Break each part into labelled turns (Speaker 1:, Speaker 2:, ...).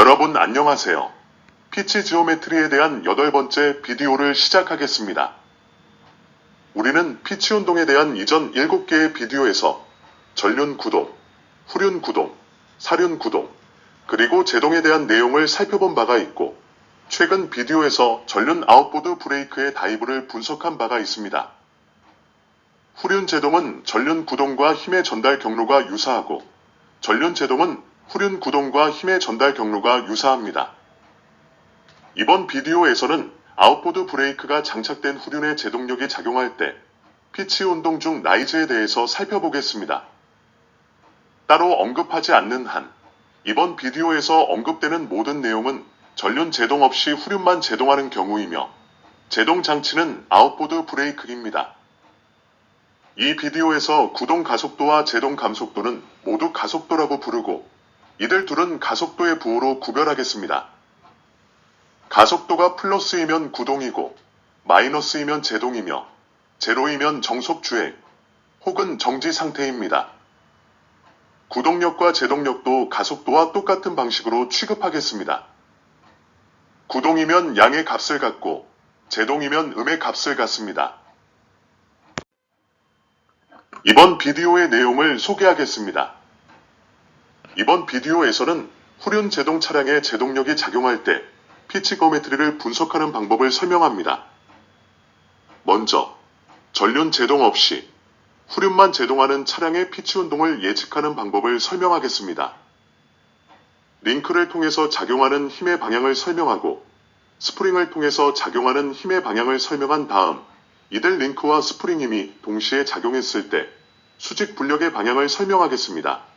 Speaker 1: 여러분 안녕하세요. 피치 지오메트리에 대한 8번째 비디오를 시작하겠습니다. 우리는 피치 운동에 대한 이전 7개의 비디오에서 전륜 구동, 후륜 구동, 사륜 구동, 그리고 제동에 대한 내용을 살펴본 바가 있고, 최근 비디오에서 전륜 아웃보드 브레이크의 다이브를 분석한 바가 있습니다. 후륜 제동은 전륜 구동과 힘의 전달 경로가 유사하고, 전륜 제동은 후륜 구동과 힘의 전달 경로가 유사합니다. 이번 비디오에서는 아웃보드 브레이크가 장착된 후륜의 제동력이 작용할 때 피치 운동 중 라이즈에 대해서 살펴보겠습니다. 따로 언급하지 않는 한, 이번 비디오에서 언급되는 모든 내용은 전륜 제동 없이 후륜만 제동하는 경우이며, 제동 장치는 아웃보드 브레이크입니다. 이 비디오에서 구동 가속도와 제동 감속도는 모두 가속도라고 부르고, 이들 둘은 가속도의 부호로 구별하겠습니다. 가속도가 플러스이면 구동이고, 마이너스이면 제동이며, 제로이면 정속 주행, 혹은 정지 상태입니다. 구동력과 제동력도 가속도와 똑같은 방식으로 취급하겠습니다. 구동이면 양의 값을 갖고, 제동이면 음의 값을 갖습니다. 이번 비디오의 내용을 소개하겠습니다. 이번 비디오에서는 후륜 제동 차량의 제동력이 작용할 때 피치거메트리를 분석하는 방법을 설명합니다. 먼저, 전륜 제동 없이 후륜만 제동하는 차량의 피치 운동을 예측하는 방법을 설명하겠습니다. 링크를 통해서 작용하는 힘의 방향을 설명하고, 스프링을 통해서 작용하는 힘의 방향을 설명한 다음, 이들 링크와 스프링 힘이 동시에 작용했을 때 수직 분력의 방향을 설명하겠습니다.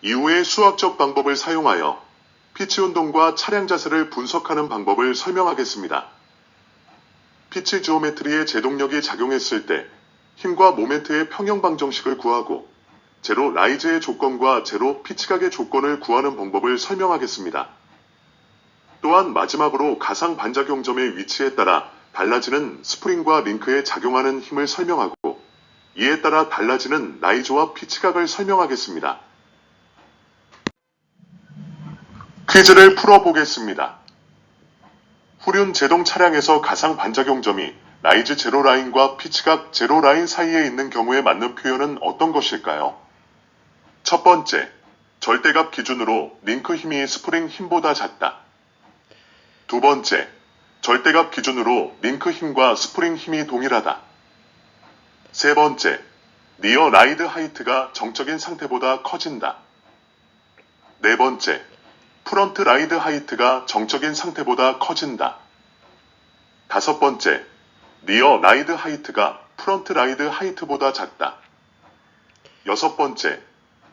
Speaker 1: 이후에 수학적 방법을 사용하여 피치 운동과 차량 자세를 분석하는 방법을 설명하겠습니다. 피치 지오메트리의 제동력이 작용했을 때 힘과 모멘트의 평형 방정식을 구하고, 제로 라이즈의 조건과 제로 피치각의 조건을 구하는 방법을 설명하겠습니다. 또한 마지막으로 가상 반작용점의 위치에 따라 달라지는 스프링과 링크에 작용하는 힘을 설명하고, 이에 따라 달라지는 라이즈와 피치각을 설명하겠습니다. 퀴즈를 풀어보겠습니다. 후륜 제동 차량에서 가상 반작용점이 라이즈 제로 라인과 피치각 제로 라인 사이에 있는 경우에 맞는 표현은 어떤 것일까요? 첫 번째, 절대값 기준으로 링크 힘이 스프링 힘보다 작다. 두 번째, 절대값 기준으로 링크 힘과 스프링 힘이 동일하다. 세 번째, 리어 라이드 하이트가 정적인 상태보다 커진다. 네 번째, 프런트 라이드 하이트가 정적인 상태보다 커진다. 다섯 번째, 리어 라이드 하이트가 프런트 라이드 하이트보다 작다. 여섯 번째,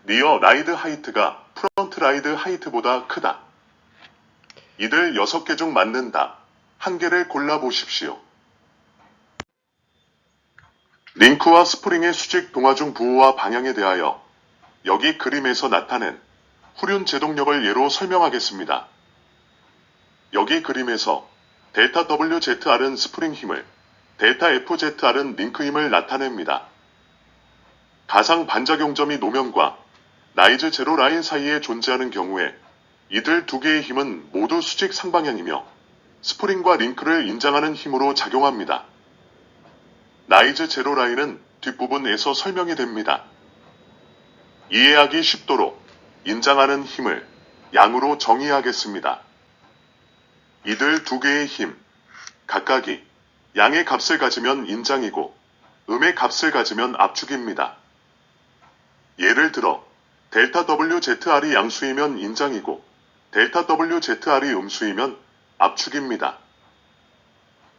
Speaker 1: 리어 라이드 하이트가 프런트 라이드 하이트보다 크다. 이들 6개 중 맞는 답, 1개를 골라보십시오. 링크와 스프링의 수직 동화중 부호와 방향에 대하여 여기 그림에서 나타낸 후륜 제동력을 예로 설명하겠습니다. 여기 그림에서 델타 WZR은 스프링 힘을, 델타 FZR은 링크 힘을 나타냅니다. 가상 반작용점이 노면과 라이즈 제로 라인 사이에 존재하는 경우에 이들 두 개의 힘은 모두 수직 상방향이며 스프링과 링크를 인장하는 힘으로 작용합니다. 라이즈 제로 라인은 뒷부분에서 설명이 됩니다. 이해하기 쉽도록 인장하는 힘을 양으로 정의하겠습니다. 이들 두 개의 힘, 각각이 양의 값을 가지면 인장이고 음의 값을 가지면 압축입니다. 예를 들어 델타 WZR이 양수이면 인장이고 델타 WZR이 음수이면 압축입니다.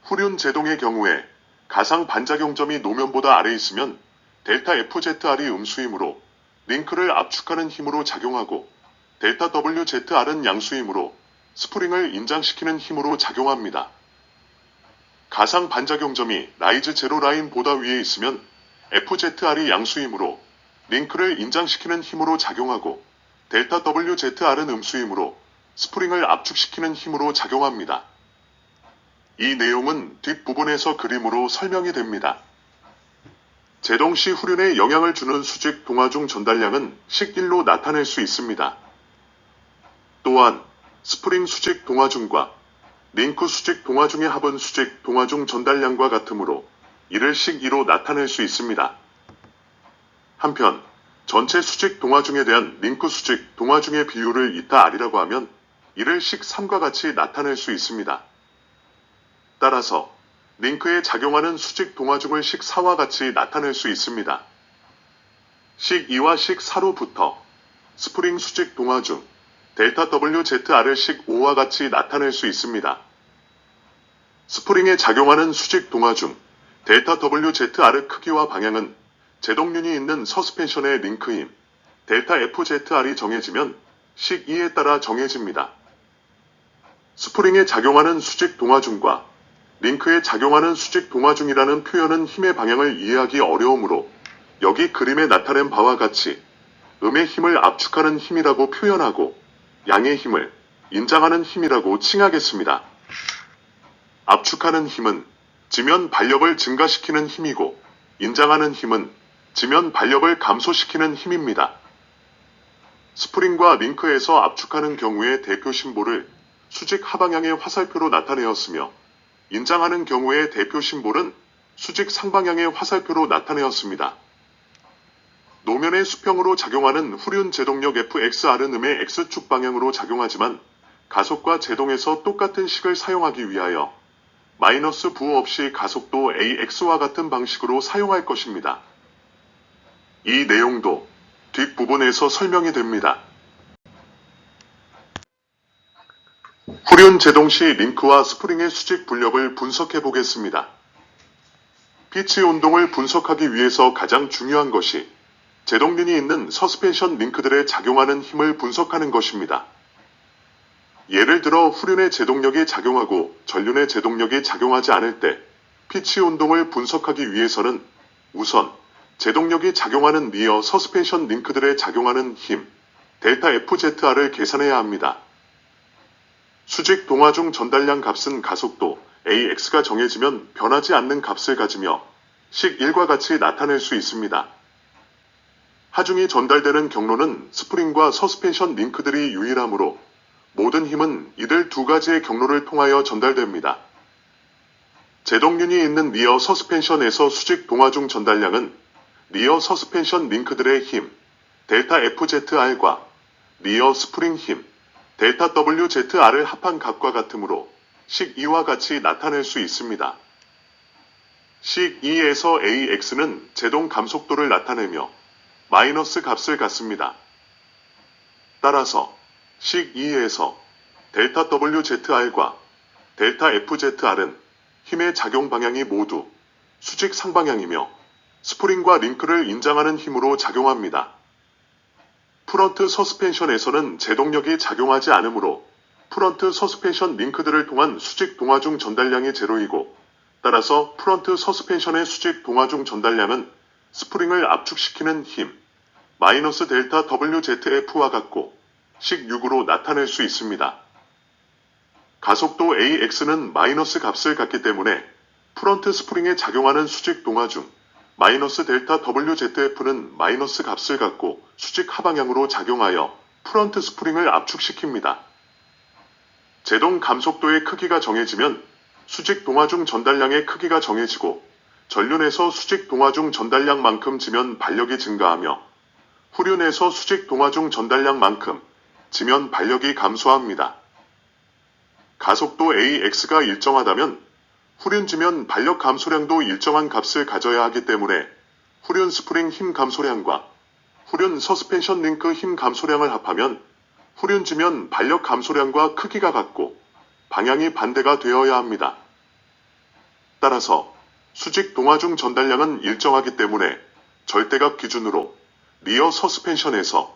Speaker 1: 후륜 제동의 경우에 가상 반작용점이 노면보다 아래 있으면 델타 FZR이 음수이므로 링크를 압축하는 힘으로 작용하고, 델타 WZR은 양수이므로 스프링을 인장시키는 힘으로 작용합니다. 가상 반작용점이 라이즈 제로 라인보다 위에 있으면 FZR이 양수이므로 링크를 인장시키는 힘으로 작용하고, 델타 WZR은 음수이므로 스프링을 압축시키는 힘으로 작용합니다. 이 내용은 뒷부분에서 그림으로 설명이 됩니다. 제동 시 후륜에 영향을 주는 수직 동화 중 전달량은 식 1로 나타낼 수 있습니다. 또 또한 스프링 수직 동화중과 링크 수직 동화중의 합은 수직 동화중 전달량과 같으므로 이를 식2로 나타낼 수 있습니다. 한편 전체 수직 동화중에 대한 링크 수직 동화중의 비율을 이타 R이라고 하면 이를 식3과 같이 나타낼 수 있습니다. 따라서 링크에 작용하는 수직 동화중을 식4와 같이 나타낼 수 있습니다. 식2와 식4로부터 스프링 수직 동화중 델타 WZR을 식5와 같이 나타낼 수 있습니다. 스프링에 작용하는 수직 동화중 델타 WZR의 크기와 방향은 제동륜이 있는 서스펜션의 링크임 델타 FZR이 정해지면 식2에 따라 정해집니다. 스프링에 작용하는 수직 동화중과 링크에 작용하는 수직 동화중이라는 표현은 힘의 방향을 이해하기 어려우므로 여기 그림에 나타낸 바와 같이 음의 힘을 압축하는 힘이라고 표현하고 양의 힘을 인장하는 힘이라고 칭하겠습니다. 압축하는 힘은 지면 발력을 증가시키는 힘이고 인장하는 힘은 지면 발력을 감소시키는 힘입니다. 스프링과 링크에서 압축하는 경우의 대표 심볼을 수직 하방향의 화살표로 나타내었으며 인장하는 경우의 대표 심볼은 수직 상방향의 화살표로 나타내었습니다. 노면의 수평으로 작용하는 후륜 제동력 FXR은 음의 X축 방향으로 작용하지만 가속과 제동에서 똑같은 식을 사용하기 위하여 마이너스 부호 없이 가속도 AX와 같은 방식으로 사용할 것입니다. 이 내용도 뒷부분에서 설명이 됩니다. 후륜 제동 시 링크와 스프링의 수직 분력을 분석해 보겠습니다. 피치 운동을 분석하기 위해서 가장 중요한 것이 제동륜이 있는 서스펜션 링크들에 작용하는 힘을 분석하는 것입니다. 예를 들어 후륜의 제동력이 작용하고 전륜의 제동력이 작용하지 않을 때 피치 운동을 분석하기 위해서는 우선 제동력이 작용하는 리어 서스펜션 링크들에 작용하는 힘 델타 FZR을 계산해야 합니다. 수직 동화중 전달량 값은 가속도 AX가 정해지면 변하지 않는 값을 가지며 식1과 같이 나타낼 수 있습니다. 하중이 전달되는 경로는 스프링과 서스펜션 링크들이 유일하므로 모든 힘은 이들 두 가지의 경로를 통하여 전달됩니다. 제동륜이 있는 리어 서스펜션에서 수직 동화중 전달량은 리어 서스펜션 링크들의 힘 델타 FZR과 리어 스프링 힘 델타 WZR을 합한 값과 같으므로 식2와 같이 나타낼 수 있습니다. 식2에서 AX는 제동 감속도를 나타내며 마이너스 값을 갖습니다. 따라서 식2에서 델타 WZR과 델타 FZR은 힘의 작용 방향이 모두 수직 상방향이며 스프링과 링크를 인장하는 힘으로 작용합니다. 프런트 서스펜션에서는 제동력이 작용하지 않으므로 프런트 서스펜션 링크들을 통한 수직 동화중 전달량이 제로이고 따라서 프런트 서스펜션의 수직 동화중 전달량은 스프링을 압축시키는 힘 마이너스 델타 WZF와 같고 식6으로 나타낼 수 있습니다. 가속도 AX는 마이너스 값을 갖기 때문에 프런트 스프링에 작용하는 수직 동화중 마이너스 델타 WZF는 마이너스 값을 갖고 수직 하방향으로 작용하여 프런트 스프링을 압축시킵니다. 제동 감속도의 크기가 정해지면 수직 동화중 전달량의 크기가 정해지고 전륜에서 수직 동화중 전달량만큼 지면 발력이 증가하며 후륜에서 수직 동화중 전달량만큼 지면 발력이 감소합니다. 가속도 AX가 일정하다면 후륜 지면 발력 감소량도 일정한 값을 가져야 하기 때문에 후륜 스프링 힘 감소량과 후륜 서스펜션 링크 힘 감소량을 합하면 후륜 지면 발력 감소량과 크기가 같고 방향이 반대가 되어야 합니다. 따라서 수직 동화중 전달량은 일정하기 때문에 절대값 기준으로 리어 서스펜션에서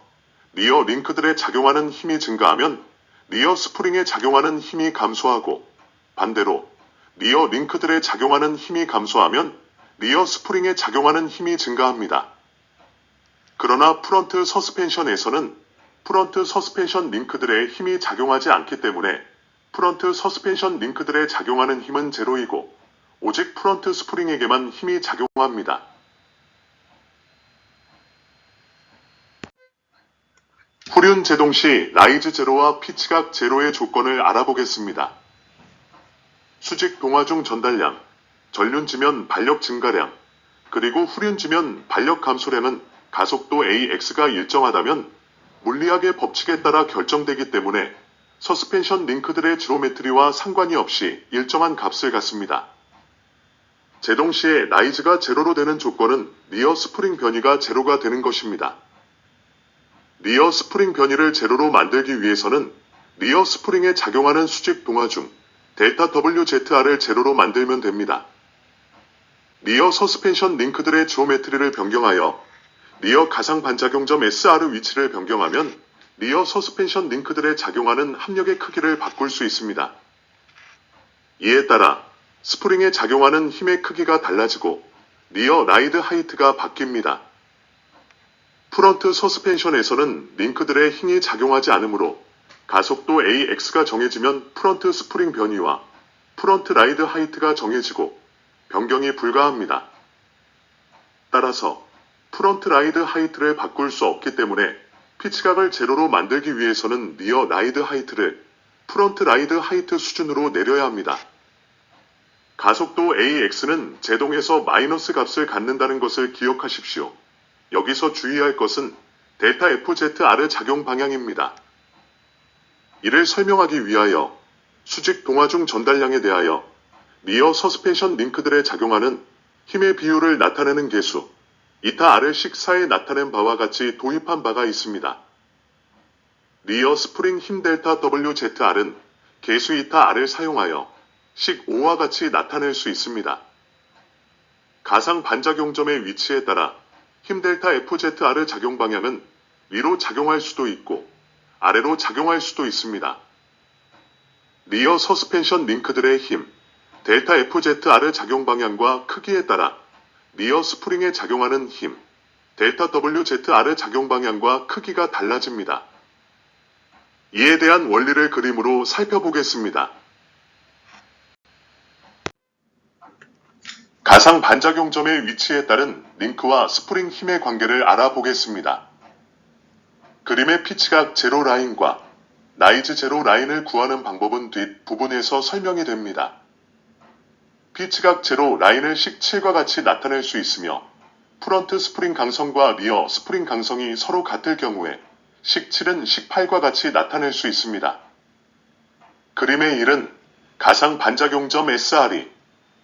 Speaker 1: 리어 링크들에 작용하는 힘이 증가하면 리어 스프링에 작용하는 힘이 감소하고 반대로 리어 링크들에 작용하는 힘이 감소하면 리어 스프링에 작용하는 힘이 증가합니다. 그러나 프런트 서스펜션에서는 프런트 서스펜션 링크들의 힘이 작용하지 않기 때문에 프런트 서스펜션 링크들에 작용하는 힘은 제로이고 오직 프런트 스프링에게만 힘이 작용합니다. 후륜 제동 시 라이즈 제로와 피치각 제로의 조건을 알아보겠습니다. 수직 동화 중 전달량, 전륜지면 반력 증가량, 그리고 후륜지면 반력 감소량은 가속도 AX가 일정하다면 물리학의 법칙에 따라 결정되기 때문에 서스펜션 링크들의 지로메트리와 상관이 없이 일정한 값을 갖습니다. 제동 시에 라이즈가 제로로 되는 조건은 리어 스프링 변이가 제로가 되는 것입니다. 리어 스프링 변이를 제로로 만들기 위해서는 리어 스프링에 작용하는 수직 동화 중 델타 WZR을 제로로 만들면 됩니다. 리어 서스펜션 링크들의 지오메트리를 변경하여 리어 가상 반작용점 SR 위치를 변경하면 리어 서스펜션 링크들에 작용하는 합력의 크기를 바꿀 수 있습니다. 이에 따라 스프링에 작용하는 힘의 크기가 달라지고 리어 라이드 하이트가 바뀝니다. 프런트 서스펜션에서는 링크들의 힘이 작용하지 않으므로 가속도 AX가 정해지면 프런트 스프링 변이와 프런트 라이드 하이트가 정해지고 변경이 불가합니다. 따라서 프런트 라이드 하이트를 바꿀 수 없기 때문에 피치각을 제로로 만들기 위해서는 리어 라이드 하이트를 프런트 라이드 하이트 수준으로 내려야 합니다. 가속도 AX는 제동에서 마이너스 값을 갖는다는 것을 기억하십시오. 여기서 주의할 것은 델타 FZR 작용 방향입니다. 이를 설명하기 위하여 수직 동화 중 전달량에 대하여 리어 서스펜션 링크들에 작용하는 힘의 비율을 나타내는 계수 이타 R을 식4에 나타낸 바와 같이 도입한 바가 있습니다. 리어 스프링 힘 델타 WZR은 계수 이타 R을 사용하여 식 5와 같이 나타낼 수 있습니다. 가상 반작용점의 위치에 따라 힘 델타 FZR 작용 방향은 위로 작용할 수도 있고 아래로 작용할 수도 있습니다. 리어 서스펜션 링크들의 힘 델타 FZR 작용 방향과 크기에 따라 리어 스프링에 작용하는 힘 델타 WZR 작용 방향과 크기가 달라집니다. 이에 대한 원리를 그림으로 살펴보겠습니다. 가상 반작용점의 위치에 따른 링크와 스프링 힘의 관계를 알아보겠습니다. 그림의 피치각 제로 라인과 라이즈 제로 라인을 구하는 방법은 뒷부분에서 설명이 됩니다. 피치각 제로 라인을 식 7과 같이 나타낼 수 있으며 프런트 스프링 강성과 리어 스프링 강성이 서로 같을 경우에 식 7은 식 8과 같이 나타낼 수 있습니다. 그림의 1은 가상 반작용점 SR이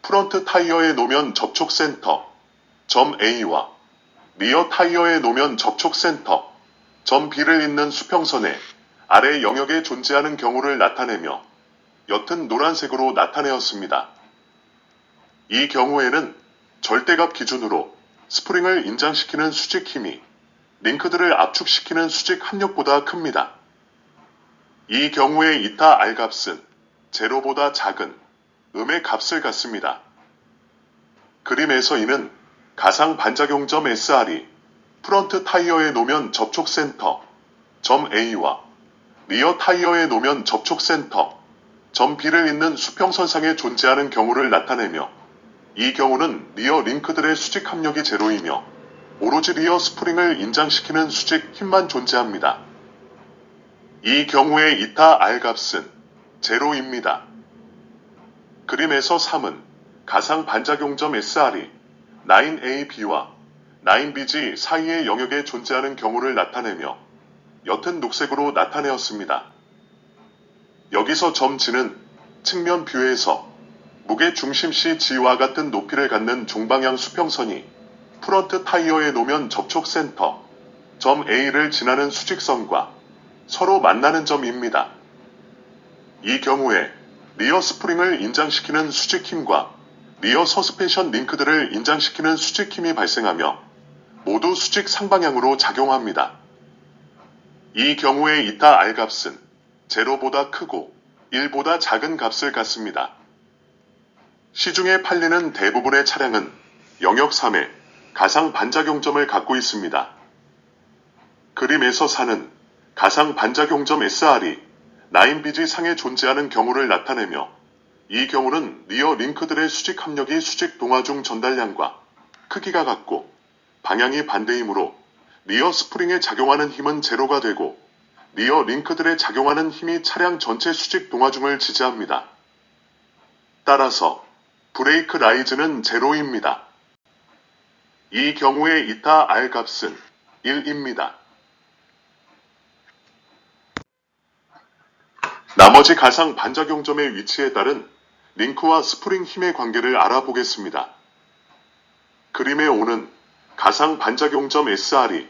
Speaker 1: 프런트 타이어의 노면 접촉 센터 점 A와 리어 타이어의 노면 접촉 센터 점 B를 잇는 수평선의 아래 영역에 존재하는 경우를 나타내며 옅은 노란색으로 나타내었습니다. 이 경우에는 절대값 기준으로 스프링을 인장시키는 수직 힘이 링크들을 압축시키는 수직 합력보다 큽니다. 이 경우의 이타 R 값은 제로보다 작은 음의 값을 갖습니다. 그림에서 이는 가상 반작용점 SR이 프런트 타이어의 노면 접촉 센터 점 A와 리어 타이어의 노면 접촉 센터 점 B를 잇는 수평선상에 존재하는 경우를 나타내며 이 경우는 리어 링크들의 수직 합력이 제로이며 오로지 리어 스프링을 인장시키는 수직 힘만 존재합니다. 이 경우의 이타 R 값은 제로입니다. 그림에서 3은 가상 반작용점 SR이 라인 AB와 라인 BG 사이의 영역에 존재하는 경우를 나타내며 옅은 녹색으로 나타내었습니다. 여기서 점 G는 측면 뷰에서 무게 중심시 G와 같은 높이를 갖는 종방향 수평선이 프런트 타이어의 노면 접촉 센터 점 A를 지나는 수직선과 서로 만나는 점입니다. 이 경우에 리어 스프링을 인장시키는 수직 힘과 리어 서스펜션 링크들을 인장시키는 수직 힘이 발생하며 모두 수직 상방향으로 작용합니다. 이 경우의 이타 R 값은 제로보다 크고 1보다 작은 값을 갖습니다. 시중에 팔리는 대부분의 차량은 영역 3의 가상 반작용점을 갖고 있습니다. 그림에서 4는 가상 반작용점 SR이 라인 BG 상에 존재하는 경우를 나타내며 이 경우는 리어 링크들의 수직 합력이 수직 동화 중 전달량과 크기가 같고 방향이 반대이므로 리어 스프링에 작용하는 힘은 제로가 되고 리어 링크들에 작용하는 힘이 차량 전체 수직 동화중을 지지합니다. 따라서 브레이크 라이즈는 제로입니다. 이 경우에 이타 R 값은 1입니다. 나머지 가상 반작용점의 위치에 따른 링크와 스프링 힘의 관계를 알아보겠습니다. 그림의 O는 가상 반작용점 SR이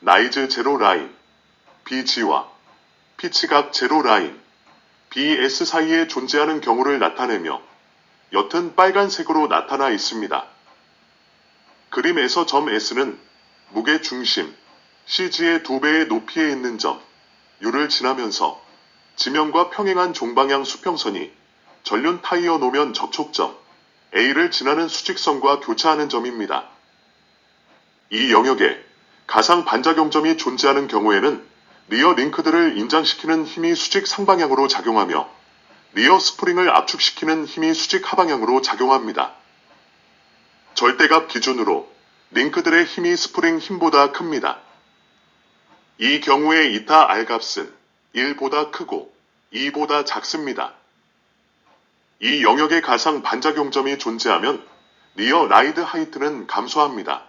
Speaker 1: 라이즈 제로 라인 BG와 피치각 제로 라인 BS 사이에 존재하는 경우를 나타내며 옅은 빨간색으로 나타나 있습니다. 그림에서 점 S는 무게 중심 CG의 2배의 높이에 있는 점 U를 지나면서 지면과 평행한 종방향 수평선이 전륜 타이어 노면 접촉점 A를 지나는 수직선과 교차하는 점입니다. 이 영역에 가상 반작용점이 존재하는 경우에는 리어 링크들을 인장시키는 힘이 수직 상방향으로 작용하며 리어 스프링을 압축시키는 힘이 수직 하방향으로 작용합니다. 절대값 기준으로 링크들의 힘이 스프링 힘보다 큽니다. 이 경우에 이타 R 값은 1보다 크고 2보다 작습니다. 이 영역의 가상 반작용점이 존재하면 리어 라이드 하이트는 감소합니다.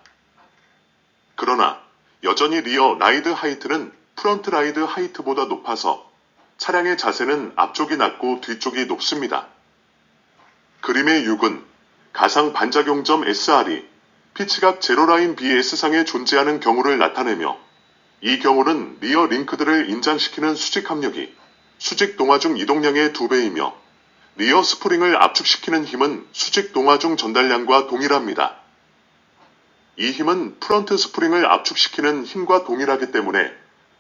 Speaker 1: 그러나 여전히 리어 라이드 하이트는 프런트 라이드 하이트보다 높아서 차량의 자세는 앞쪽이 낮고 뒤쪽이 높습니다. 그림의 6은 가상 반작용점 SR이 피치각 제로라인 BS상에 존재하는 경우를 나타내며 이 경우는 리어 링크들을 인장시키는 수직 합력이 수직 동화중 이동량의 2배이며 리어 스프링을 압축시키는 힘은 수직 동화중 전달량과 동일합니다. 이 힘은 프런트 스프링을 압축시키는 힘과 동일하기 때문에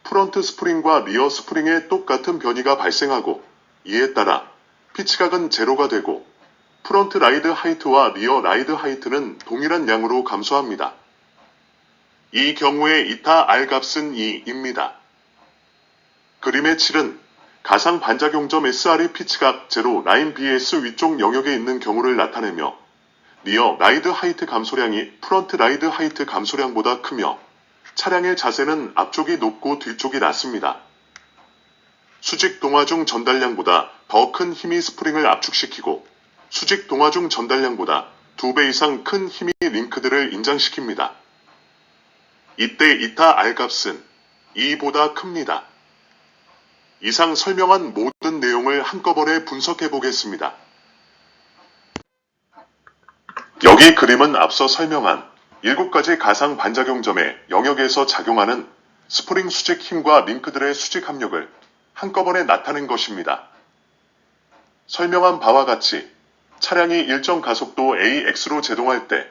Speaker 1: 프런트 스프링과 리어 스프링에 똑같은 변이가 발생하고 이에 따라 피치각은 제로가 되고 프런트 라이드 하이트와 리어 라이드 하이트는 동일한 양으로 감소합니다. 이 경우에 이타 R 값은 2입니다. 그림의 7은 가상 반작용점 SR이 피치각 제로 라인 BS 위쪽 영역에 있는 경우를 나타내며 리어 라이드 하이트 감소량이 프런트 라이드 하이트 감소량보다 크며 차량의 자세는 앞쪽이 높고 뒤쪽이 낮습니다. 수직 동화중 전달량보다 더 큰 힘이 스프링을 압축시키고 수직 동화중 전달량보다 2배 이상 큰 힘이 링크들을 인장시킵니다. 이때 이타 R 값은 2보다 큽니다. 이상 설명한 모든 내용을 한꺼번에 분석해 보겠습니다. 여기 그림은 앞서 설명한 7가지 가상 반작용점의 영역에서 작용하는 스프링 수직 힘과 링크들의 수직 합력을 한꺼번에 나타낸 것입니다. 설명한 바와 같이 차량이 일정 가속도 AX로 제동할 때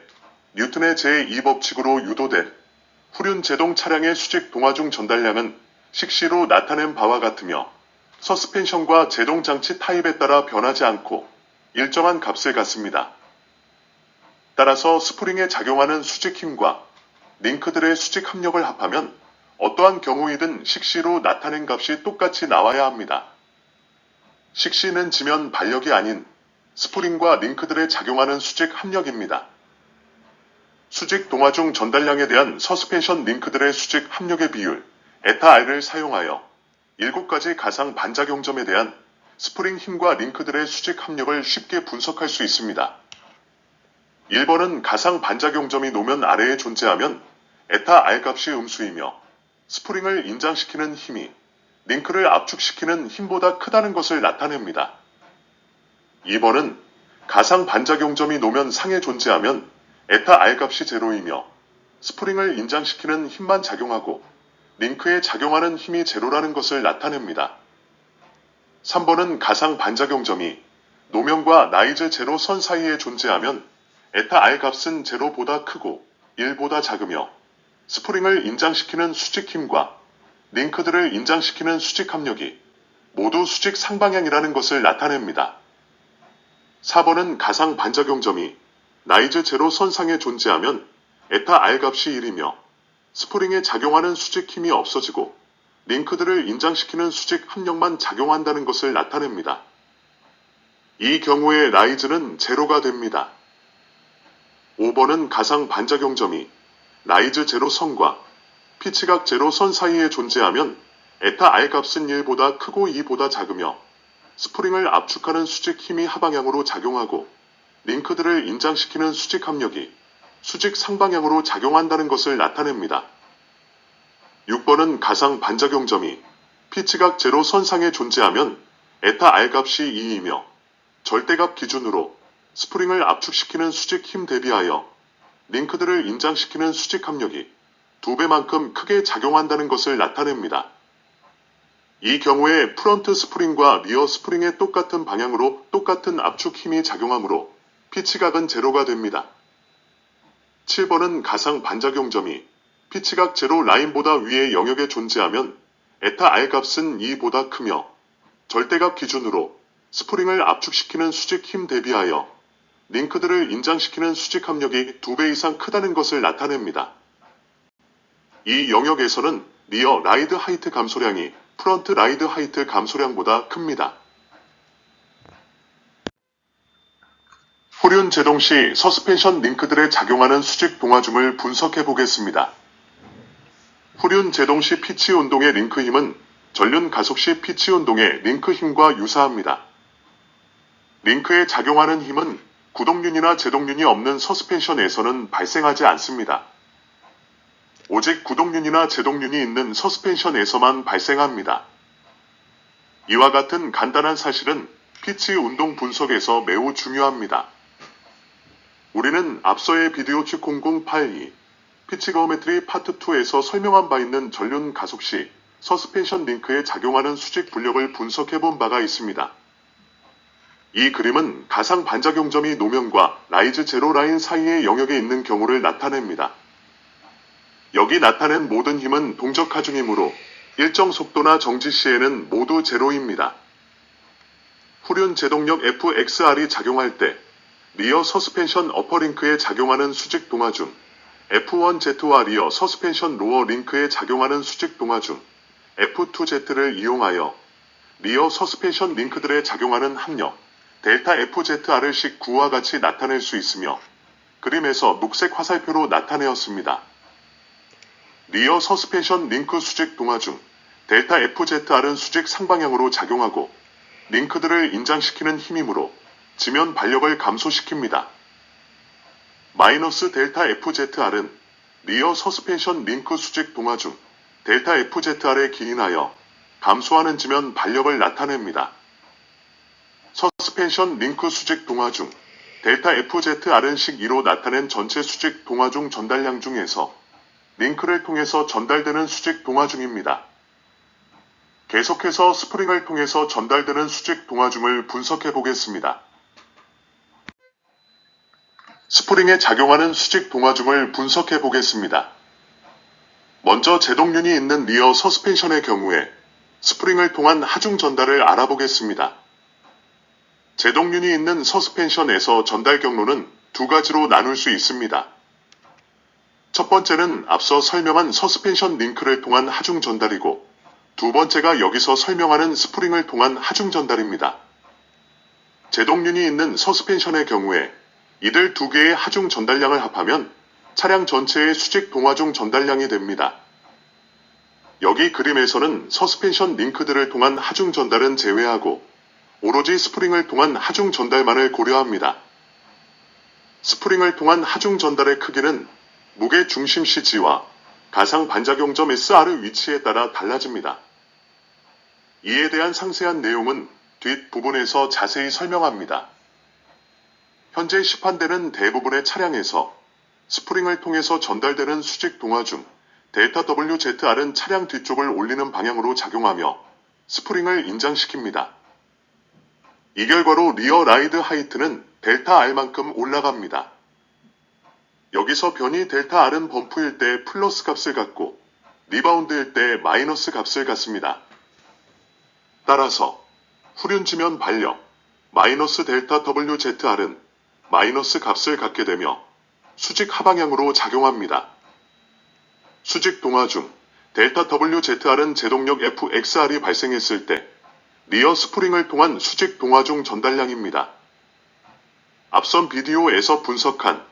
Speaker 1: 뉴턴의 제2법칙으로 유도된 후륜 제동 차량의 수직 동화중 전달량은 식시로 나타낸 바와 같으며 서스펜션과 제동장치 타입에 따라 변하지 않고 일정한 값을 갖습니다. 따라서 스프링에 작용하는 수직 힘과 링크들의 수직 합력을 합하면 어떠한 경우이든 식시로 나타낸 값이 똑같이 나와야 합니다. 식시는 지면 발력이 아닌 스프링과 링크들에 작용하는 수직 합력입니다. 수직 동화중 전달량에 대한 서스펜션 링크들의 수직 합력의 비율 에타 R을 사용하여 7가지 가상 반작용점에 대한 스프링 힘과 링크들의 수직 합력을 쉽게 분석할 수 있습니다. 1번은 가상 반작용점이 노면 아래에 존재하면 에타 R 값이 음수이며 스프링을 인장시키는 힘이 링크를 압축시키는 힘보다 크다는 것을 나타냅니다. 2번은 가상 반작용점이 노면 상에 존재하면 에타 R 값이 제로이며 스프링을 인장시키는 힘만 작용하고 링크에 작용하는 힘이 제로라는 것을 나타냅니다. 3번은 가상 반작용점이 노면과 라이즈 제로 선 사이에 존재하면 에타 R 값은 제로보다 크고 1보다 작으며 스프링을 인장시키는 수직 힘과 링크들을 인장시키는 수직 합력이 모두 수직 상방향이라는 것을 나타냅니다. 4번은 가상 반작용점이 라이즈 제로 선상에 존재하면 에타 R 값이 1이며 스프링에 작용하는 수직 힘이 없어지고 링크들을 인장시키는 수직 합력만 작용한다는 것을 나타냅니다. 이 경우에 라이즈는 제로가 됩니다. 5번은 가상 반작용점이 라이즈 제로 선과 피치각 제로 선 사이에 존재하면 에타 R 값은 1보다 크고 2보다 작으며 스프링을 압축하는 수직 힘이 하방향으로 작용하고 링크들을 인장시키는 수직 압력이 수직 상방향으로 작용한다는 것을 나타냅니다. 6번은 가상 반작용점이 피치각 제로 선상에 존재하면 에타 R 값이 2이며 절대값 기준으로 스프링을 압축시키는 수직 힘 대비하여 링크들을 인장시키는 수직 압력이 2배만큼 크게 작용한다는 것을 나타냅니다. 이 경우에 프런트 스프링과 리어 스프링의 똑같은 방향으로 똑같은 압축 힘이 작용하므로 피치각은 제로가 됩니다. 7번은 가상 반작용점이 피치각 제로 라인보다 위의 영역에 존재하면 에타 R 값은 2보다 크며 절대값 기준으로 스프링을 압축시키는 수직 힘 대비하여 링크들을 인장시키는 수직 압력이 2배 이상 크다는 것을 나타냅니다. 이 영역에서는 리어 라이드 하이트 감소량이 프런트 라이드 하이트 감소량보다 큽니다. 후륜 제동 시 서스펜션 링크들에 작용하는 수직 동화중을 분석해 보겠습니다. 후륜 제동 시 피치 운동의 링크 힘은 전륜 가속 시 피치 운동의 링크 힘과 유사합니다. 링크에 작용하는 힘은 구동륜이나 제동륜이 없는 서스펜션에서는 발생하지 않습니다. 오직 구동륜이나 제동륜이 있는 서스펜션에서만 발생합니다. 이와 같은 간단한 사실은 피치 운동 분석에서 매우 중요합니다. 우리는 앞서의 비디오 Q0082 피치거오메트리 파트 2에서 설명한 바 있는 전륜 가속 시 서스펜션 링크에 작용하는 수직 불력을 분석해 본 바가 있습니다. 이 그림은 가상 반작용점이 노면과 라이즈 제로 라인 사이의 영역에 있는 경우를 나타냅니다. 여기 나타낸 모든 힘은 동적 하중이므로 일정 속도나 정지 시에는 모두 제로입니다. 후륜 제동력 FXR이 작용할 때 리어 서스펜션 어퍼 링크에 작용하는 수직 동화중 F1Z와 리어 서스펜션 로어 링크에 작용하는 수직 동화중 F2Z를 이용하여 리어 서스펜션 링크들에 작용하는 합력 델타 FZR을 식 9와 같이 나타낼 수 있으며 그림에서 녹색 화살표로 나타내었습니다. 리어 서스펜션 링크 수직 동화중 델타 FZR은 수직 상방향으로 작용하고 링크들을 인장시키는 힘이므로 지면 발력을 감소시킵니다. 마이너스 델타 FZR은 리어 서스펜션 링크 수직 동화중 델타 FZR에 기인하여 감소하는 지면 발력을 나타냅니다. 서스펜션 링크 수직 동화중 델타 FZR은 식 2로 나타낸 전체 수직 동화중 전달량 중에서 링크를 통해서 전달되는 수직 동화중입니다. 계속해서 스프링을 통해서 전달되는 수직 동화중을 분석해 보겠습니다. 스프링에 작용하는 수직 동화중을 분석해 보겠습니다. 먼저 제동륜이 있는 리어 서스펜션의 경우에 스프링을 통한 하중 전달을 알아보겠습니다. 제동륜이 있는 서스펜션에서 전달 경로는 두 가지로 나눌 수 있습니다. 첫 번째는 앞서 설명한 서스펜션 링크를 통한 하중 전달이고 두 번째가 여기서 설명하는 스프링을 통한 하중 전달입니다. 제동륜이 있는 서스펜션의 경우에 이들 두 개의 하중 전달량을 합하면 차량 전체의 수직 동화중 전달량이 됩니다. 여기 그림에서는 서스펜션 링크들을 통한 하중 전달은 제외하고 오로지 스프링을 통한 하중 전달만을 고려합니다. 스프링을 통한 하중 전달의 크기는 무게 중심 CG와 가상 반작용점 SR 위치에 따라 달라집니다. 이에 대한 상세한 내용은 뒷부분에서 자세히 설명합니다. 현재 시판되는 대부분의 차량에서 스프링을 통해서 전달되는 수직 동화중 델타 WZR은 차량 뒤쪽을 올리는 방향으로 작용하며 스프링을 인장시킵니다. 이 결과로 리어 라이드 하이트는 델타 R만큼 올라갑니다. 여기서 변이 델타 R은 범프일 때 플러스 값을 갖고 리바운드일 때 마이너스 값을 갖습니다. 따라서 후륜 지면 발력 마이너스 델타 WZR은 마이너스 값을 갖게 되며 수직 하방향으로 작용합니다. 수직 동화중 델타 WZR은 제동력 FXR이 발생했을 때 리어 스프링을 통한 수직 동화중 전달량입니다. 앞선 비디오에서 분석한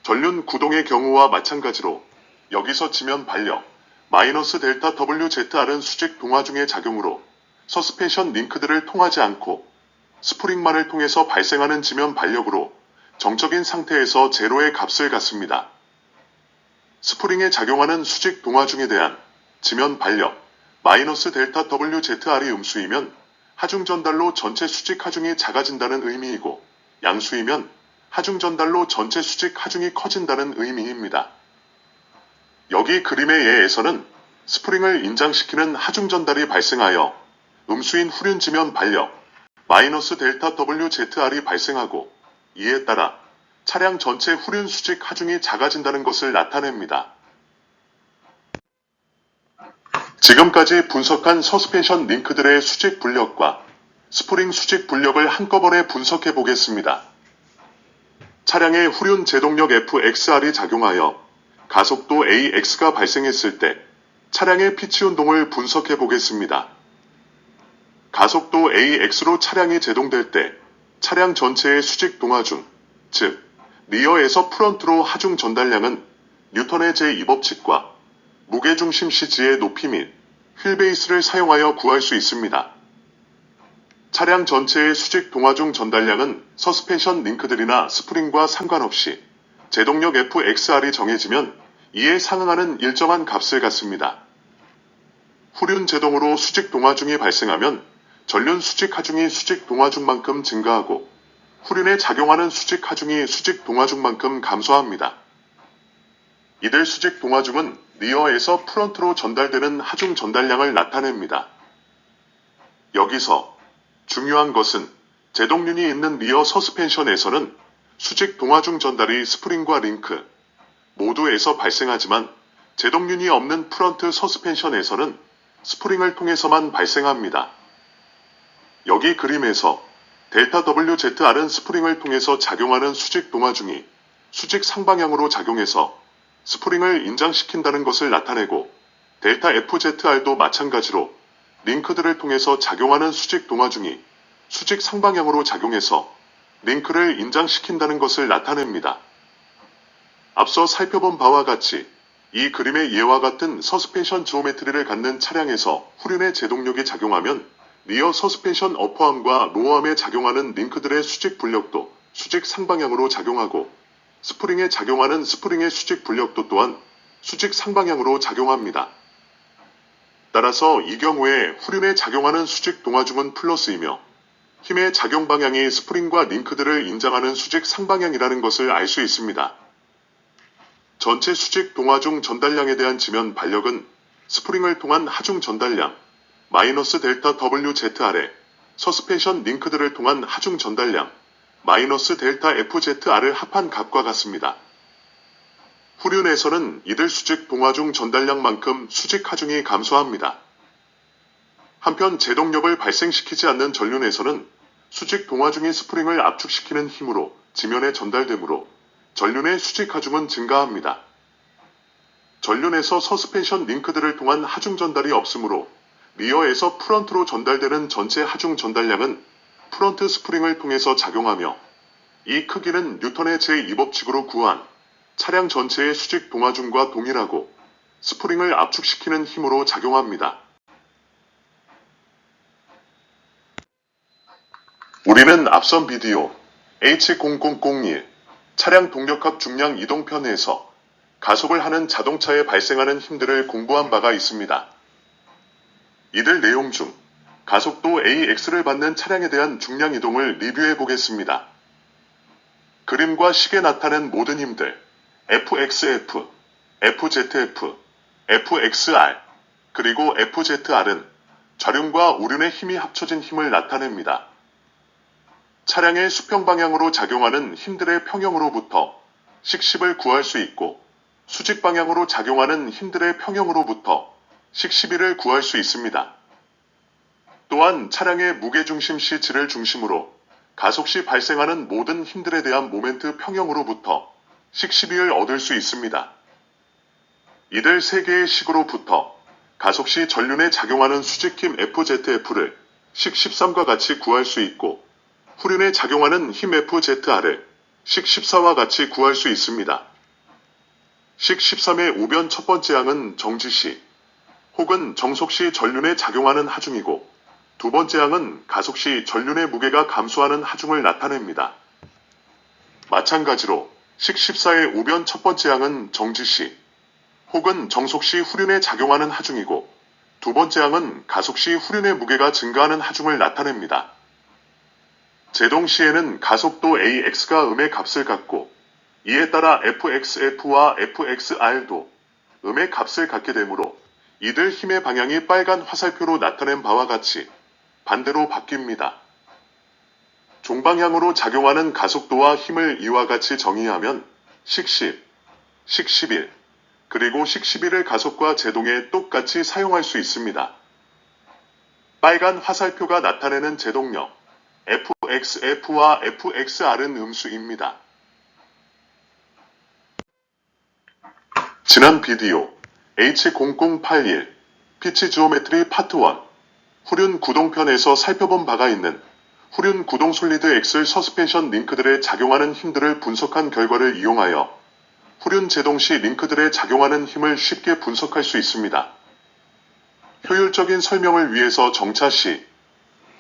Speaker 1: 전륜 구동의 경우와 마찬가지로 여기서 지면 발력 마이너스 델타 WZR은 수직 동화 중의 작용으로 서스펜션 링크들을 통하지 않고 스프링만을 통해서 발생하는 지면 발력으로 정적인 상태에서 제로의 값을 갖습니다. 스프링에 작용하는 수직 동화중에 대한 지면 발력 마이너스 델타 WZR이 음수이면 하중 전달로 전체 수직 하중이 작아진다는 의미이고 양수이면 하중 전달로 전체 수직 하중이 커진다는 의미입니다. 여기 그림의 예에서는 스프링을 인장시키는 하중 전달이 발생하여 음수인 후륜 지면 발력 마이너스 델타 WZR이 발생하고 이에 따라 차량 전체 후륜 수직 하중이 작아진다는 것을 나타냅니다. 지금까지 분석한 서스펜션 링크들의 수직 불력과 스프링 수직 불력을 한꺼번에 분석해 보겠습니다. 차량의 후륜 제동력 FXR이 작용하여 가속도 AX가 발생했을 때 차량의 피치 운동을 분석해 보겠습니다. 가속도 AX로 차량이 제동될 때 차량 전체의 수직 동하중, 즉 리어에서 프런트로 하중 전달량은 뉴턴의 제2법칙과 무게중심 CG의 높이 및 휠베이스를 사용하여 구할 수 있습니다. 차량 전체의 수직 동하중 전달량은 서스펜션 링크들이나 스프링과 상관없이 제동력 FXR이 정해지면 이에 상응하는 일정한 값을 갖습니다. 후륜 제동으로 수직 동하중이 발생하면 전륜 수직 하중이 수직 동하중만큼 증가하고 후륜에 작용하는 수직 하중이 수직 동하중만큼 감소합니다. 이들 수직 동하중은 리어에서 프런트로 전달되는 하중 전달량을 나타냅니다. 여기서 중요한 것은 제동륜이 있는 리어 서스펜션에서는 수직 동하중 전달이 스프링과 링크 모두에서 발생하지만 제동륜이 없는 프런트 서스펜션에서는 스프링을 통해서만 발생합니다. 여기 그림에서 델타 WZR은 스프링을 통해서 작용하는 수직 동하중이 수직 상방향으로 작용해서 스프링을 인장시킨다는 것을 나타내고 델타 FZR도 마찬가지로 링크들을 통해서 작용하는 수직 동하중이 수직 상방향으로 작용해서 링크를 인장시킨다는 것을 나타냅니다. 앞서 살펴본 바와 같이 이 그림의 예와 같은 서스펜션 지오메트리를 갖는 차량에서 후륜의 제동력이 작용하면 리어 서스펜션 어퍼암과 로어암에 작용하는 링크들의 수직 불력도 수직 상방향으로 작용하고 스프링에 작용하는 스프링의 수직 불력도 또한 수직 상방향으로 작용합니다. 따라서 이 경우에 후륜에 작용하는 수직 동하중은 플러스이며 힘의 작용 방향이 스프링과 링크들을 인장하는 수직 상방향이라는 것을 알 수 있습니다. 전체 수직 동하중 전달량에 대한 지면 발력은 스프링을 통한 하중 전달량 마이너스 델타 WZR에 서스펜션 링크들을 통한 하중 전달량 마이너스 델타 FZR을 합한 값과 같습니다. 후륜에서는 이들 수직 동하중 전달량만큼 수직 하중이 감소합니다. 한편 제동력을 발생시키지 않는 전륜에서는 수직 동하중이 스프링을 압축시키는 힘으로 지면에 전달되므로 전륜의 수직 하중은 증가합니다. 전륜에서 서스펜션 링크들을 통한 하중 전달이 없으므로 리어에서 프런트로 전달되는 전체 하중 전달량은 프런트 스프링을 통해서 작용하며 이 크기는 뉴턴의 제2법칙으로 구한 차량 전체의 수직 동하중과 동일하고 스프링을 압축시키는 힘으로 작용합니다. 우리는 앞선 비디오 H0001 차량 동력합 중량 이동편에서 가속을 하는 자동차에 발생하는 힘들을 공부한 바가 있습니다. 이들 내용 중 가속도 AX를 받는 차량에 대한 중량 이동을 리뷰해 보겠습니다. 그림과 식에 나타낸 모든 힘들 FXF, FZF, FXR, 그리고 FZR은 좌륜과 우륜의 힘이 합쳐진 힘을 나타냅니다. 차량의 수평 방향으로 작용하는 힘들의 평형으로부터 식10을 구할 수 있고 수직 방향으로 작용하는 힘들의 평형으로부터 식11을 구할 수 있습니다. 또한 차량의 무게중심 C를 중심으로 가속 시 발생하는 모든 힘들에 대한 모멘트 평형으로부터 식12을 얻을 수 있습니다. 이들 3개의 식으로부터 가속 시 전륜에 작용하는 수직힘 FZF를 식13과 같이 구할 수 있고 후륜에 작용하는 힘 FZR을 식14와 같이 구할 수 있습니다. 식13의 우변 첫 번째 항은 정지 시 혹은 정속 시 전륜에 작용하는 하중이고, 두 번째 항은 가속 시 전륜의 무게가 감소하는 하중을 나타냅니다. 마찬가지로 식 14의 우변 첫 번째 항은 정지 시 혹은 정속 시 후륜에 작용하는 하중이고, 두 번째 항은 가속 시 후륜의 무게가 증가하는 하중을 나타냅니다. 제동 시에는 가속도 AX가 음의 값을 갖고, 이에 따라 FXF와 FXR도 음의 값을 갖게 되므로 이들 힘의 방향이 빨간 화살표로 나타낸 바와 같이 반대로 바뀝니다. 종방향으로 작용하는 가속도와 힘을 이와 같이 정의하면 식 10, 식 11, 그리고 식 11을 가속과 제동에 똑같이 사용할 수 있습니다. 빨간 화살표가 나타내는 제동력 FXF와 FXR은 음수입니다. 지난 비디오 H0081 피치 지오메트리 파트 1 후륜 구동편에서 살펴본 바가 있는 후륜 구동 솔리드 엑셀 서스펜션 링크들의 작용하는 힘들을 분석한 결과를 이용하여 후륜 제동 시 링크들의 작용하는 힘을 쉽게 분석할 수 있습니다. 효율적인 설명을 위해서 정차 시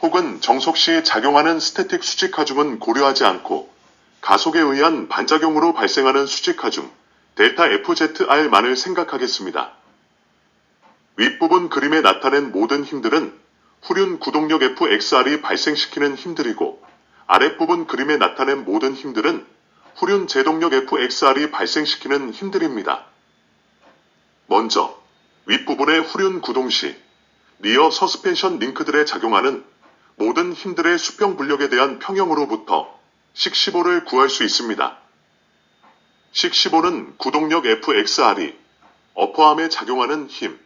Speaker 1: 혹은 정속 시 작용하는 스태틱 수직 하중은 고려하지 않고 가속에 의한 반작용으로 발생하는 수직 하중 델타 FZR만을 생각하겠습니다. 윗부분 그림에 나타낸 모든 힘들은 후륜 구동력 FXR이 발생시키는 힘들이고, 아랫부분 그림에 나타낸 모든 힘들은 후륜 제동력 FXR이 발생시키는 힘들입니다. 먼저 윗부분의 후륜 구동 시 리어 서스펜션 링크들에 작용하는 모든 힘들의 수평 분력에 대한 평형으로부터 식 15를 구할 수 있습니다. 식 15는 구동력 FXR이 어퍼암에 작용하는 힘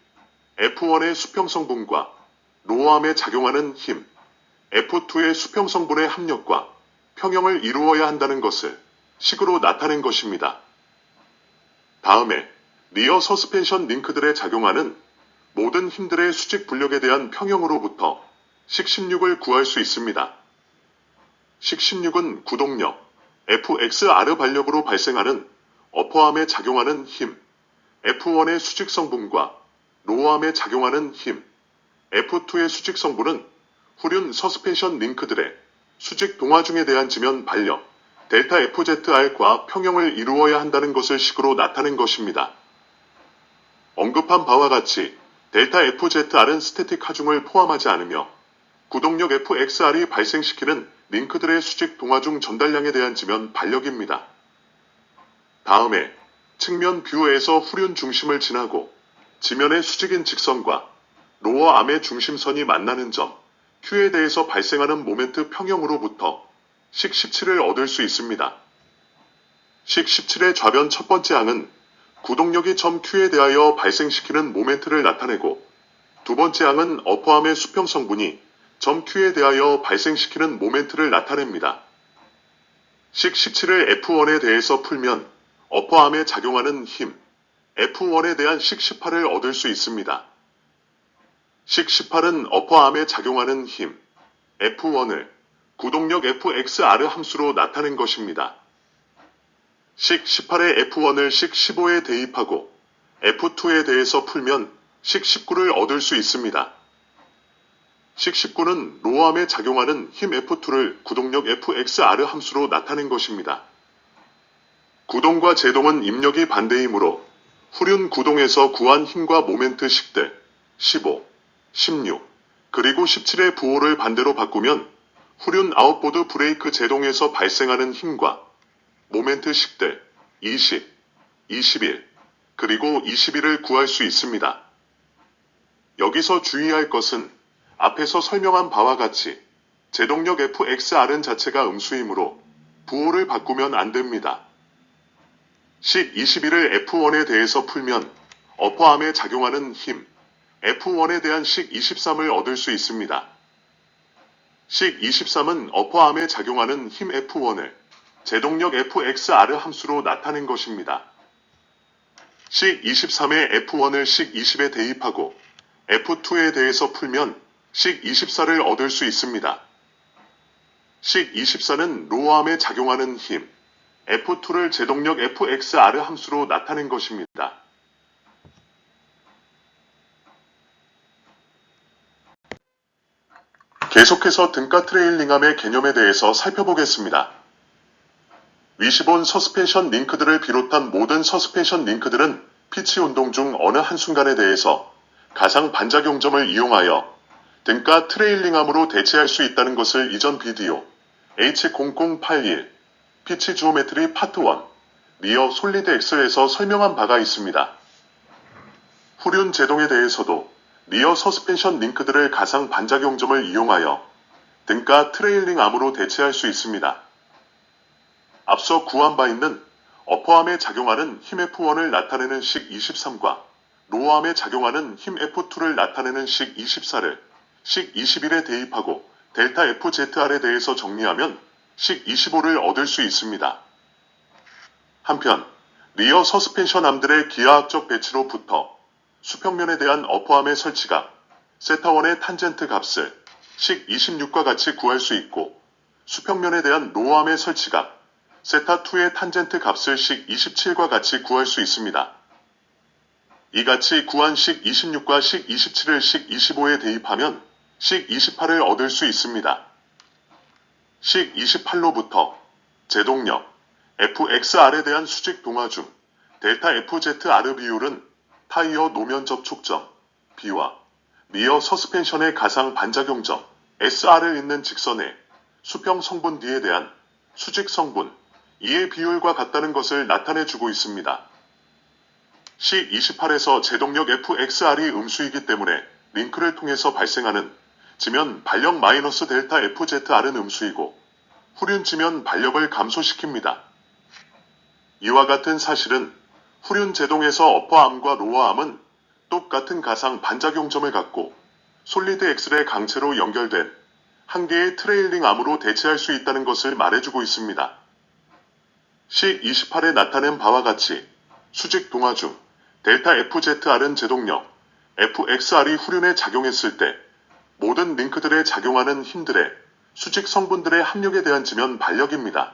Speaker 1: F1의 수평성분과 로어암에 작용하는 힘 F2의 수평성분의 합력과 평형을 이루어야 한다는 것을 식으로 나타낸 것입니다. 다음에 리어 서스펜션 링크들에 작용하는 모든 힘들의 수직 분력에 대한 평형으로부터 식 16을 구할 수 있습니다. 식 16은 구동력 FXR 반력으로 발생하는 어퍼암에 작용하는 힘 F1의 수직 성분과 로어암에 작용하는 힘 F2의 수직 성분은 후륜 서스펜션 링크들의 수직 동화중에 대한 지면 반력 델타 FZR과 평형을 이루어야 한다는 것을 식으로 나타낸 것입니다. 언급한 바와 같이 델타 FZR은 스태틱 하중을 포함하지 않으며 구동력 FXR이 발생시키는 링크들의 수직 동화중 전달량에 대한 지면 반력입니다. 다음에 측면 뷰에서 후륜 중심을 지나고 지면의 수직인 직선과 로어암의 중심선이 만나는 점 Q에 대해서 발생하는 모멘트 평형으로부터 식 17을 얻을 수 있습니다. 식 17의 좌변 첫 번째 항은 구동력이 점 Q에 대하여 발생시키는 모멘트를 나타내고, 두 번째 항은 어퍼암의 수평 성분이 점 Q에 대하여 발생시키는 모멘트를 나타냅니다. 식 17을 F1에 대해서 풀면 어퍼암에 작용하는 힘 F1에 대한 식 18을 얻을 수 있습니다. 식 18은 어퍼암에 작용하는 힘 F1을 구동력 FXR 함수로 나타낸 것입니다. 식 18의 F1을 식 15에 대입하고 F2에 대해서 풀면 식 19를 얻을 수 있습니다. 식 19는 로어암에 작용하는 힘 F2를 구동력 FXR 함수로 나타낸 것입니다. 구동과 제동은 입력이 반대이므로 후륜 구동에서 구한 힘과 모멘트 식들 15, 16, 그리고 17의 부호를 반대로 바꾸면 후륜 아웃보드 브레이크 제동에서 발생하는 힘과 모멘트 식들 20, 21, 그리고 21을 구할 수 있습니다. 여기서 주의할 것은 앞에서 설명한 바와 같이 제동력 FXR은 자체가 음수이므로 부호를 바꾸면 안 됩니다. 식 21을 F1에 대해서 풀면 어퍼암에 작용하는 힘 F1에 대한 식 23을 얻을 수 있습니다. 식 23은 어퍼암에 작용하는 힘 F1을 제동력 FXR 함수로 나타낸 것입니다. 식 23의 F1을 식 20에 대입하고 F2에 대해서 풀면 식 24를 얻을 수 있습니다. 식 24는 로어암에 작용하는 힘 F2를 제동력 FXR 함수로 나타낸 것입니다. 계속해서 등가 트레일링암의 개념에 대해서 살펴보겠습니다. 위시본 서스펜션 링크들을 비롯한 모든 서스펜션 링크들은 피치 운동 중 어느 한순간에 대해서 가상 반작용점을 이용하여 등가 트레일링암으로 대체할 수 있다는 것을 이전 비디오 H0081 피치 지오메트리 파트 1 리어 솔리드 엑셀에서 설명한 바가 있습니다. 후륜 제동에 대해서도 리어 서스펜션 링크들을 가상 반작용점을 이용하여 등가 트레일링암으로 대체할 수 있습니다. 앞서 구한 바 있는 어퍼암에 작용하는 힘 F1을 나타내는 식 23과 로어암에 작용하는 힘 F2를 나타내는 식 24를 식 21에 대입하고 델타 FZR에 대해서 정리하면 식 25를 얻을 수 있습니다. 한편 리어 서스펜션 암들의 기하학적 배치로부터 수평면에 대한 어퍼암의 설치각 세타1의 탄젠트 값을 식 26과 같이 구할 수 있고 수평면에 대한 로어암의 설치각 세타2의 탄젠트 값을 식 27과 같이 구할 수 있습니다. 이같이 구한 식 26과 식 27을 식 25에 대입하면 식 28을 얻을 수 있습니다. 식 28로부터 제동력 FXR에 대한 수직 동화 중 델타 FZR 비율은 타이어 노면 접촉점 B와 리어 서스펜션의 가상 반작용점 SR을 잇는 직선의 수평 성분 D에 대한 수직 성분 E의 비율과 같다는 것을 나타내주고 있습니다. 식 28에서 제동력 FXR이 음수이기 때문에 링크를 통해서 발생하는 지면 발력 마이너스 델타 FZR은 음수이고 후륜 지면 발력을 감소시킵니다. 이와 같은 사실은 후륜 제동에서 어퍼암과 로어암은 똑같은 가상 반작용점을 갖고 솔리드 엑셀의 강체로 연결된 한 개의 트레일링 암으로 대체할 수 있다는 것을 말해주고 있습니다. 식 28에 나타낸 바와 같이 수직 동화 중 델타 FZR은 제동력 FXR이 후륜에 작용했을 때 모든 링크들에 작용하는 힘들의 수직 성분들의 합력에 대한 지면 발력입니다.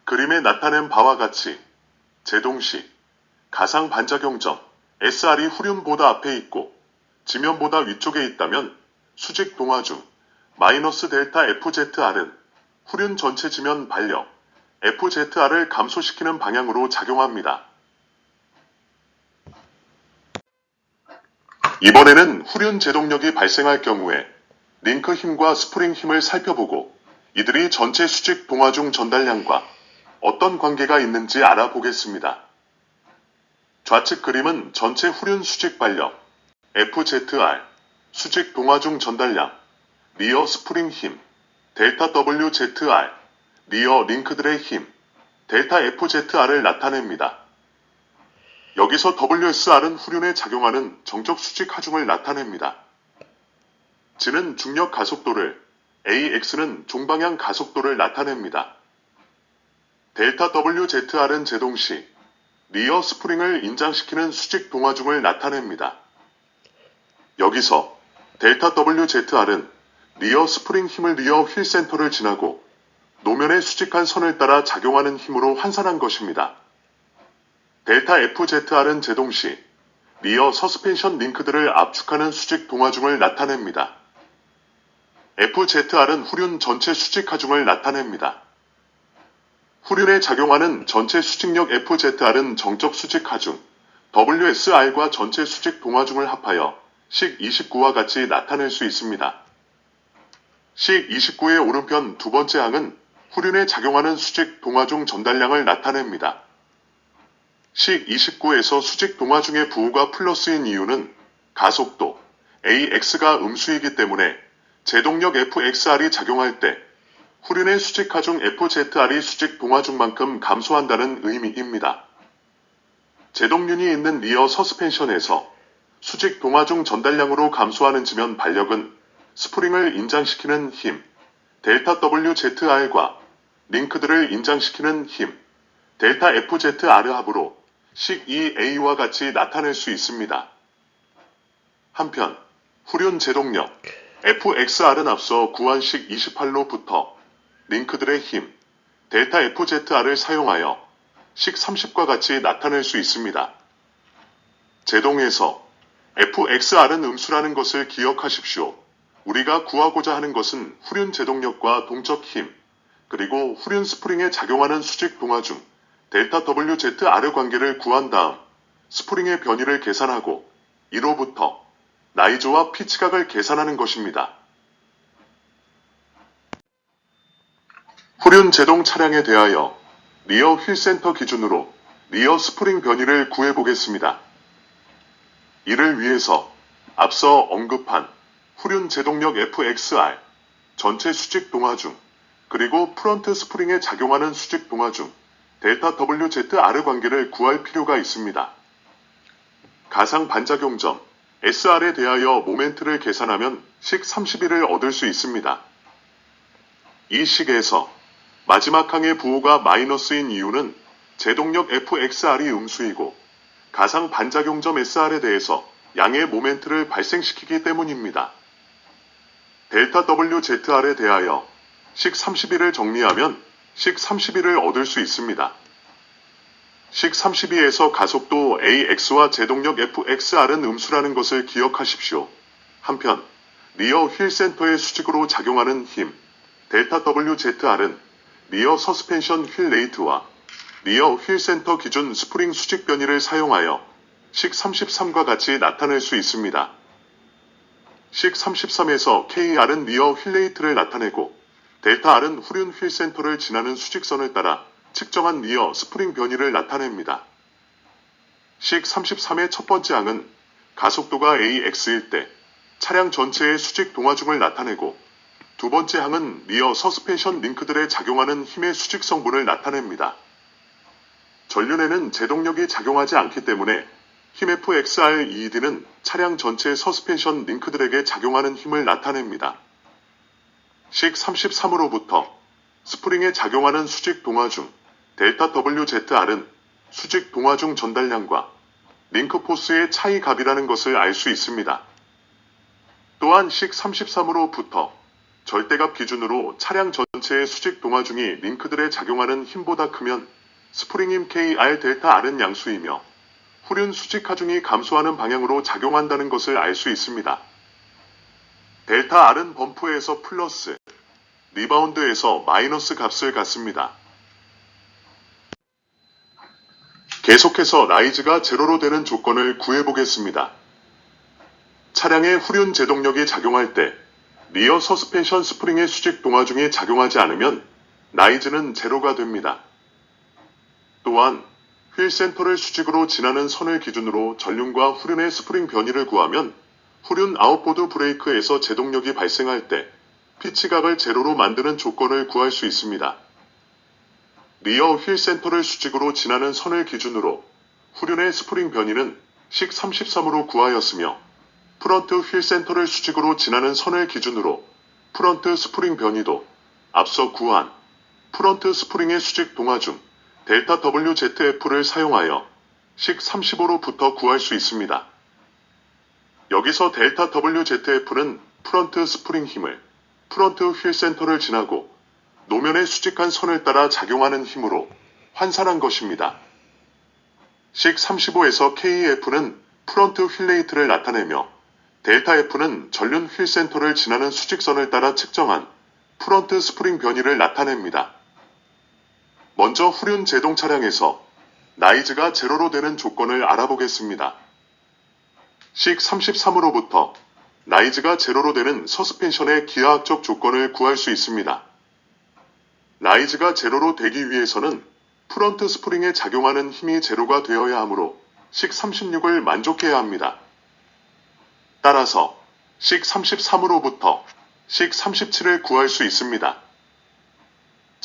Speaker 1: 그림에 나타낸 바와 같이 제동시 가상 반작용점 SR이 후륜보다 앞에 있고 지면보다 위쪽에 있다면 수직 동화 중 마이너스 델타 FZR은 후륜 전체 지면 발력 FZR을 감소시키는 방향으로 작용합니다. 이번에는 후륜 제동력이 발생할 경우에 링크 힘과 스프링 힘을 살펴보고 이들이 전체 수직 동화 중 전달량과 어떤 관계가 있는지 알아보겠습니다. 좌측 그림은 전체 후륜 수직 발력 FZR, 수직 동화 중 전달량, 리어 스프링 힘, 델타 WZR, 리어 링크들의 힘, 델타 FZR을 나타냅니다. 여기서 WSR은 후륜에 작용하는 정적 수직 하중을 나타냅니다. G는 중력 가속도를, AX는 종방향 가속도를 나타냅니다. 델타 WZR은 제동 시 리어 스프링을 인장시키는 수직 동화중을 나타냅니다. 여기서 델타 WZR은 리어 스프링 힘을 리어 휠 센터를 지나고 노면의 수직한 선을 따라 작용하는 힘으로 환산한 것입니다. 델타 FZR은 제동 시 리어 서스펜션 링크들을 압축하는 수직 동화중을 나타냅니다. FZR은 후륜 전체 수직 하중을 나타냅니다. 후륜에 작용하는 전체 수직력 FZR은 정적 수직 하중 WSR과 전체 수직 동화중을 합하여 식 29와 같이 나타낼 수 있습니다. 식 29의 오른편 두 번째 항은 후륜에 작용하는 수직 동화중 전달량을 나타냅니다. 식 29에서 수직 동화중의 부호가 플러스인 이유는 가속도 AX가 음수이기 때문에 제동력 FXR이 작용할 때 후륜의 수직 하중 FZR이 수직 동화중만큼 감소한다는 의미입니다. 제동륜이 있는 리어 서스펜션에서 수직 동화중 전달량으로 감소하는 지면 발력은 스프링을 인장시키는 힘, 델타 WZR과 링크들을 인장시키는 힘, 델타 FZR 합으로 식 2A와 같이 나타낼 수 있습니다. 한편 후륜 제동력 FXR은 앞서 구한 식 28로부터 링크들의 힘, 델타 FZR을 사용하여 식 30과 같이 나타낼 수 있습니다. 제동에서 FXR은 음수라는 것을 기억하십시오. 우리가 구하고자 하는 것은 후륜 제동력과 동적 힘, 그리고 후륜 스프링에 작용하는 수직 동화 중 델타 WZR 관계를 구한 다음 스프링의 변이를 계산하고 이로부터 나이즈와 피치각을 계산하는 것입니다. 후륜 제동 차량에 대하여 리어 휠 센터 기준으로 리어 스프링 변이를 구해보겠습니다. 이를 위해서 앞서 언급한 후륜 제동력 FXR, 전체 수직 동화 중, 그리고 프런트 스프링에 작용하는 수직 동화 중 델타 WZR 관계를 구할 필요가 있습니다. 가상 반작용점 SR에 대하여 모멘트를 계산하면 식 31을 얻을 수 있습니다. 이 식에서 마지막 항의 부호가 마이너스인 이유는 제동력 FXR이 음수이고 가상 반작용점 SR에 대해서 양의 모멘트를 발생시키기 때문입니다. 델타 WZR에 대하여 식 31을 정리하면 식 31을 얻을 수 있습니다. 식 32에서 가속도 AX와 제동력 FXR은 음수라는 것을 기억하십시오. 한편 리어 휠 센터의 수직으로 작용하는 힘 델타 WZR은 리어 서스펜션 휠 레이트와 리어 휠 센터 기준 스프링 수직 변이를 사용하여 식 33과 같이 나타낼 수 있습니다. 식 33에서 KR은 리어 휠 레이트를 나타내고 델타 R은 후륜 휠 센터를 지나는 수직선을 따라 측정한 리어 스프링 변이를 나타냅니다. 식 33의 첫 번째 항은 가속도가 AX일 때 차량 전체의 수직 동화중을 나타내고 두 번째 항은 리어 서스펜션 링크들에 작용하는 힘의 수직 성분을 나타냅니다. 전륜에는 제동력이 작용하지 않기 때문에 힘 FXREED는 차량 전체 서스펜션 링크들에게 작용하는 힘을 나타냅니다. 식 33으로부터 스프링에 작용하는 수직 동화중 델타 WZR은 수직 동화중 전달량과 링크 포스의 차이 값이라는 것을 알 수 있습니다. 또한 식 33으로부터 절대값 기준으로 차량 전체의 수직 동화중이 링크들에 작용하는 힘보다 크면 스프링 힘 KR 델타 R은 양수이며 후륜 수직 하중이 감소하는 방향으로 작용한다는 것을 알 수 있습니다. 델타 R은 범프에서 플러스, 리바운드에서 마이너스 값을 갖습니다. 계속해서 라이즈가 제로로 되는 조건을 구해보겠습니다. 차량의 후륜 제동력이 작용할 때 리어 서스펜션 스프링의 수직 동화중이 작용하지 않으면 라이즈는 제로가 됩니다. 또한 휠 센터를 수직으로 지나는 선을 기준으로 전륜과 후륜의 스프링 변이를 구하면 후륜 아웃보드 브레이크에서 제동력이 발생할 때 피치각을 제로로 만드는 조건을 구할 수 있습니다. 리어 휠 센터를 수직으로 지나는 선을 기준으로 후륜의 스프링 변이는 식 33으로 구하였으며 프런트 휠 센터를 수직으로 지나는 선을 기준으로 프런트 스프링 변이도 앞서 구한 프런트 스프링의 수직 동화 중 델타 WZF를 사용하여 식 35로부터 구할 수 있습니다. 여기서 델타 WZF는 프런트 스프링 힘을 프런트 휠 센터를 지나고 노면의 수직한 선을 따라 작용하는 힘으로 환산한 것입니다. 식 35에서 KF는 프런트 휠 레이트를 나타내며 델타 F는 전륜 휠 센터를 지나는 수직선을 따라 측정한 프런트 스프링 변이를 나타냅니다. 먼저 후륜 제동 차량에서 나이즈가 제로로 되는 조건을 알아보겠습니다. 식 33으로부터 나이즈가 제로로 되는 서스펜션의 기하학적 조건을 구할 수 있습니다. 나이즈가 제로로 되기 위해서는 프런트 스프링에 작용하는 힘이 제로가 되어야 하므로 식 36을 만족해야 합니다. 따라서 식 33으로부터 식 37을 구할 수 있습니다.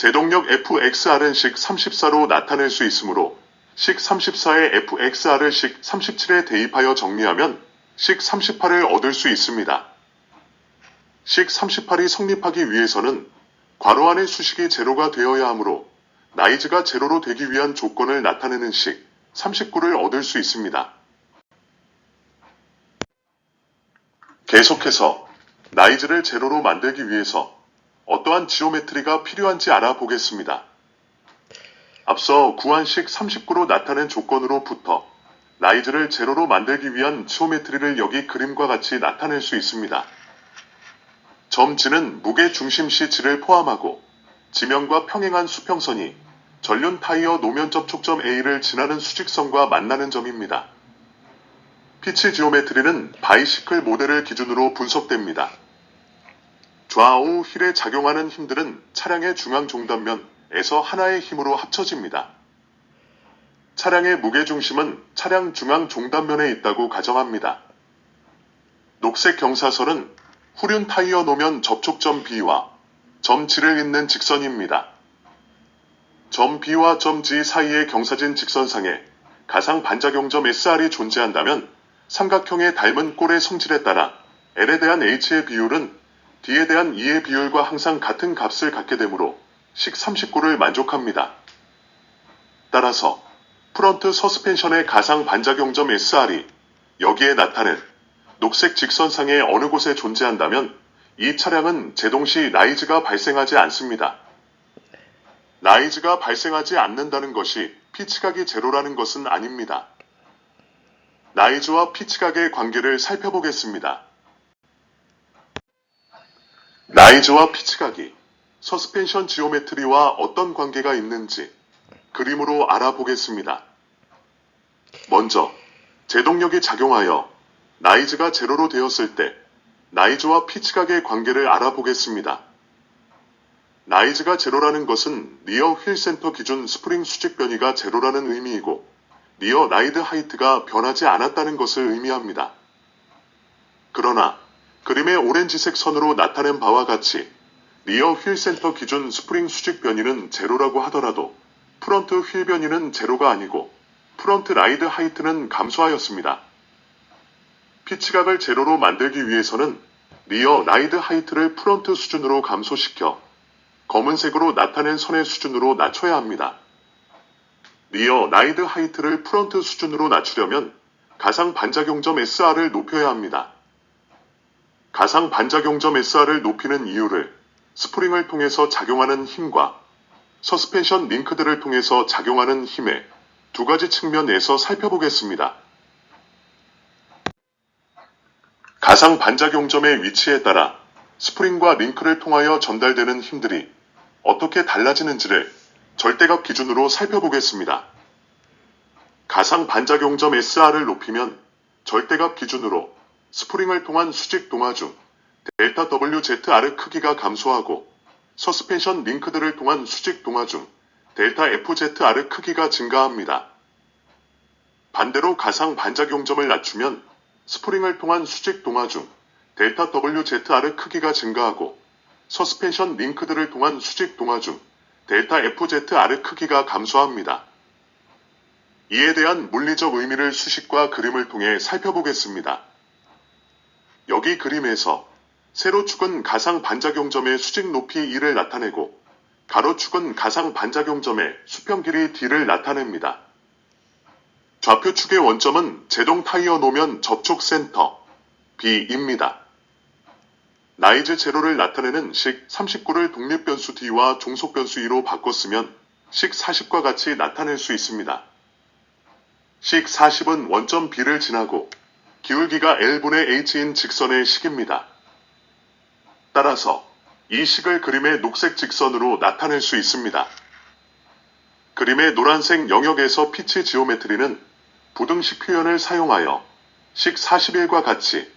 Speaker 1: 제동력 FXR은 식 34로 나타낼 수 있으므로 식 34의 FXR을 식 37에 대입하여 정리하면 식 38을 얻을 수 있습니다. 식 38이 성립하기 위해서는 괄호 안의 수식이 제로가 되어야 하므로 나이즈가 제로로 되기 위한 조건을 나타내는 식 39를 얻을 수 있습니다. 계속해서 나이즈를 제로로 만들기 위해서 어떠한 지오메트리가 필요한지 알아보겠습니다. 앞서 구한 식 39로 나타낸 조건으로부터 나이즈를 제로로 만들기 위한 지오메트리를 여기 그림과 같이 나타낼 수 있습니다. 점 G는 무게 중심시 G를 포함하고 지면과 평행한 수평선이 전륜 타이어 노면 접촉점 A를 지나는 수직선과 만나는 점입니다. 피치 지오메트리는 바이시클 모델을 기준으로 분석됩니다. 좌우 휠에 작용하는 힘들은 차량의 중앙 종단면에서 하나의 힘으로 합쳐집니다. 차량의 무게중심은 차량 중앙 종단면에 있다고 가정합니다. 녹색 경사선은 후륜 타이어 노면 접촉점 B와 점 G를 잇는 직선입니다. 점 B와 점 G 사이의 경사진 직선상에 가상 반작용점 SR이 존재한다면 삼각형의 닮은 꼴의 성질에 따라 L에 대한 H의 비율은 D에 대한 E의 비율과 항상 같은 값을 갖게 되므로 식 30고를 만족합니다. 따라서 프런트 서스펜션의 가상 반작용점 SR이 여기에 나타낸 녹색 직선상의 어느 곳에 존재한다면 이 차량은 제동 시 라이즈가 발생하지 않습니다. 라이즈가 발생하지 않는다는 것이 피치각이 제로라는 것은 아닙니다. 라이즈와 피치각의 관계를 살펴보겠습니다. 라이즈와 피치각이 서스펜션 지오메트리와 어떤 관계가 있는지 그림으로 알아보겠습니다. 먼저 제동력이 작용하여 라이즈가 제로로 되었을 때 라이즈와 피치각의 관계를 알아보겠습니다. 라이즈가 제로라는 것은 리어 휠 센터 기준 스프링 수직 변이가 제로라는 의미이고 리어 라이드 하이트가 변하지 않았다는 것을 의미합니다. 그러나 그림의 오렌지색 선으로 나타낸 바와 같이 리어 휠 센터 기준 스프링 수직 변이는 제로라고 하더라도 프런트 휠 변이는 제로가 아니고 프런트 라이드 하이트는 감소하였습니다. 피치각을 제로로 만들기 위해서는 리어 라이드 하이트를 프런트 수준으로 감소시켜 검은색으로 나타낸 선의 수준으로 낮춰야 합니다. 리어 라이드 하이트를 프런트 수준으로 낮추려면 가상 반작용점 SR을 높여야 합니다. 가상 반작용점 SR을 높이는 이유를 스프링을 통해서 작용하는 힘과 서스펜션 링크들을 통해서 작용하는 힘의 두 가지 측면에서 살펴보겠습니다. 가상 반작용점의 위치에 따라 스프링과 링크를 통하여 전달되는 힘들이 어떻게 달라지는지를 절대값 기준으로 살펴보겠습니다. 가상 반작용점 SR을 높이면 절대값 기준으로 스프링을 통한 수직 동화 중 델타 WZR 크기가 감소하고 서스펜션 링크들을 통한 수직 동화 중 델타 FZR 크기가 증가합니다. 반대로 가상 반작용점을 낮추면 스프링을 통한 수직 동화 중 델타 WZR 크기가 증가하고 서스펜션 링크들을 통한 수직 동화 중 델타 FZR 크기가 감소합니다. 이에 대한 물리적 의미를 수식과 그림을 통해 살펴보겠습니다. 여기 그림에서 세로축은 가상 반작용점의 수직 높이 E를 나타내고 가로축은 가상 반작용점의 수평 길이 D를 나타냅니다. 좌표축의 원점은 제동 타이어 노면 접촉 센터 B입니다. 라이즈 제로를 나타내는 식 39를 독립변수 D와 종속변수 E로 바꿨으면 식 40과 같이 나타낼 수 있습니다. 식 40은 원점 B를 지나고 기울기가 L분의 H인 직선의 식입니다. 따라서 이 식을 그림의 녹색 직선으로 나타낼 수 있습니다. 그림의 노란색 영역에서 피치 지오메트리는 부등식 표현을 사용하여 식 41과 같이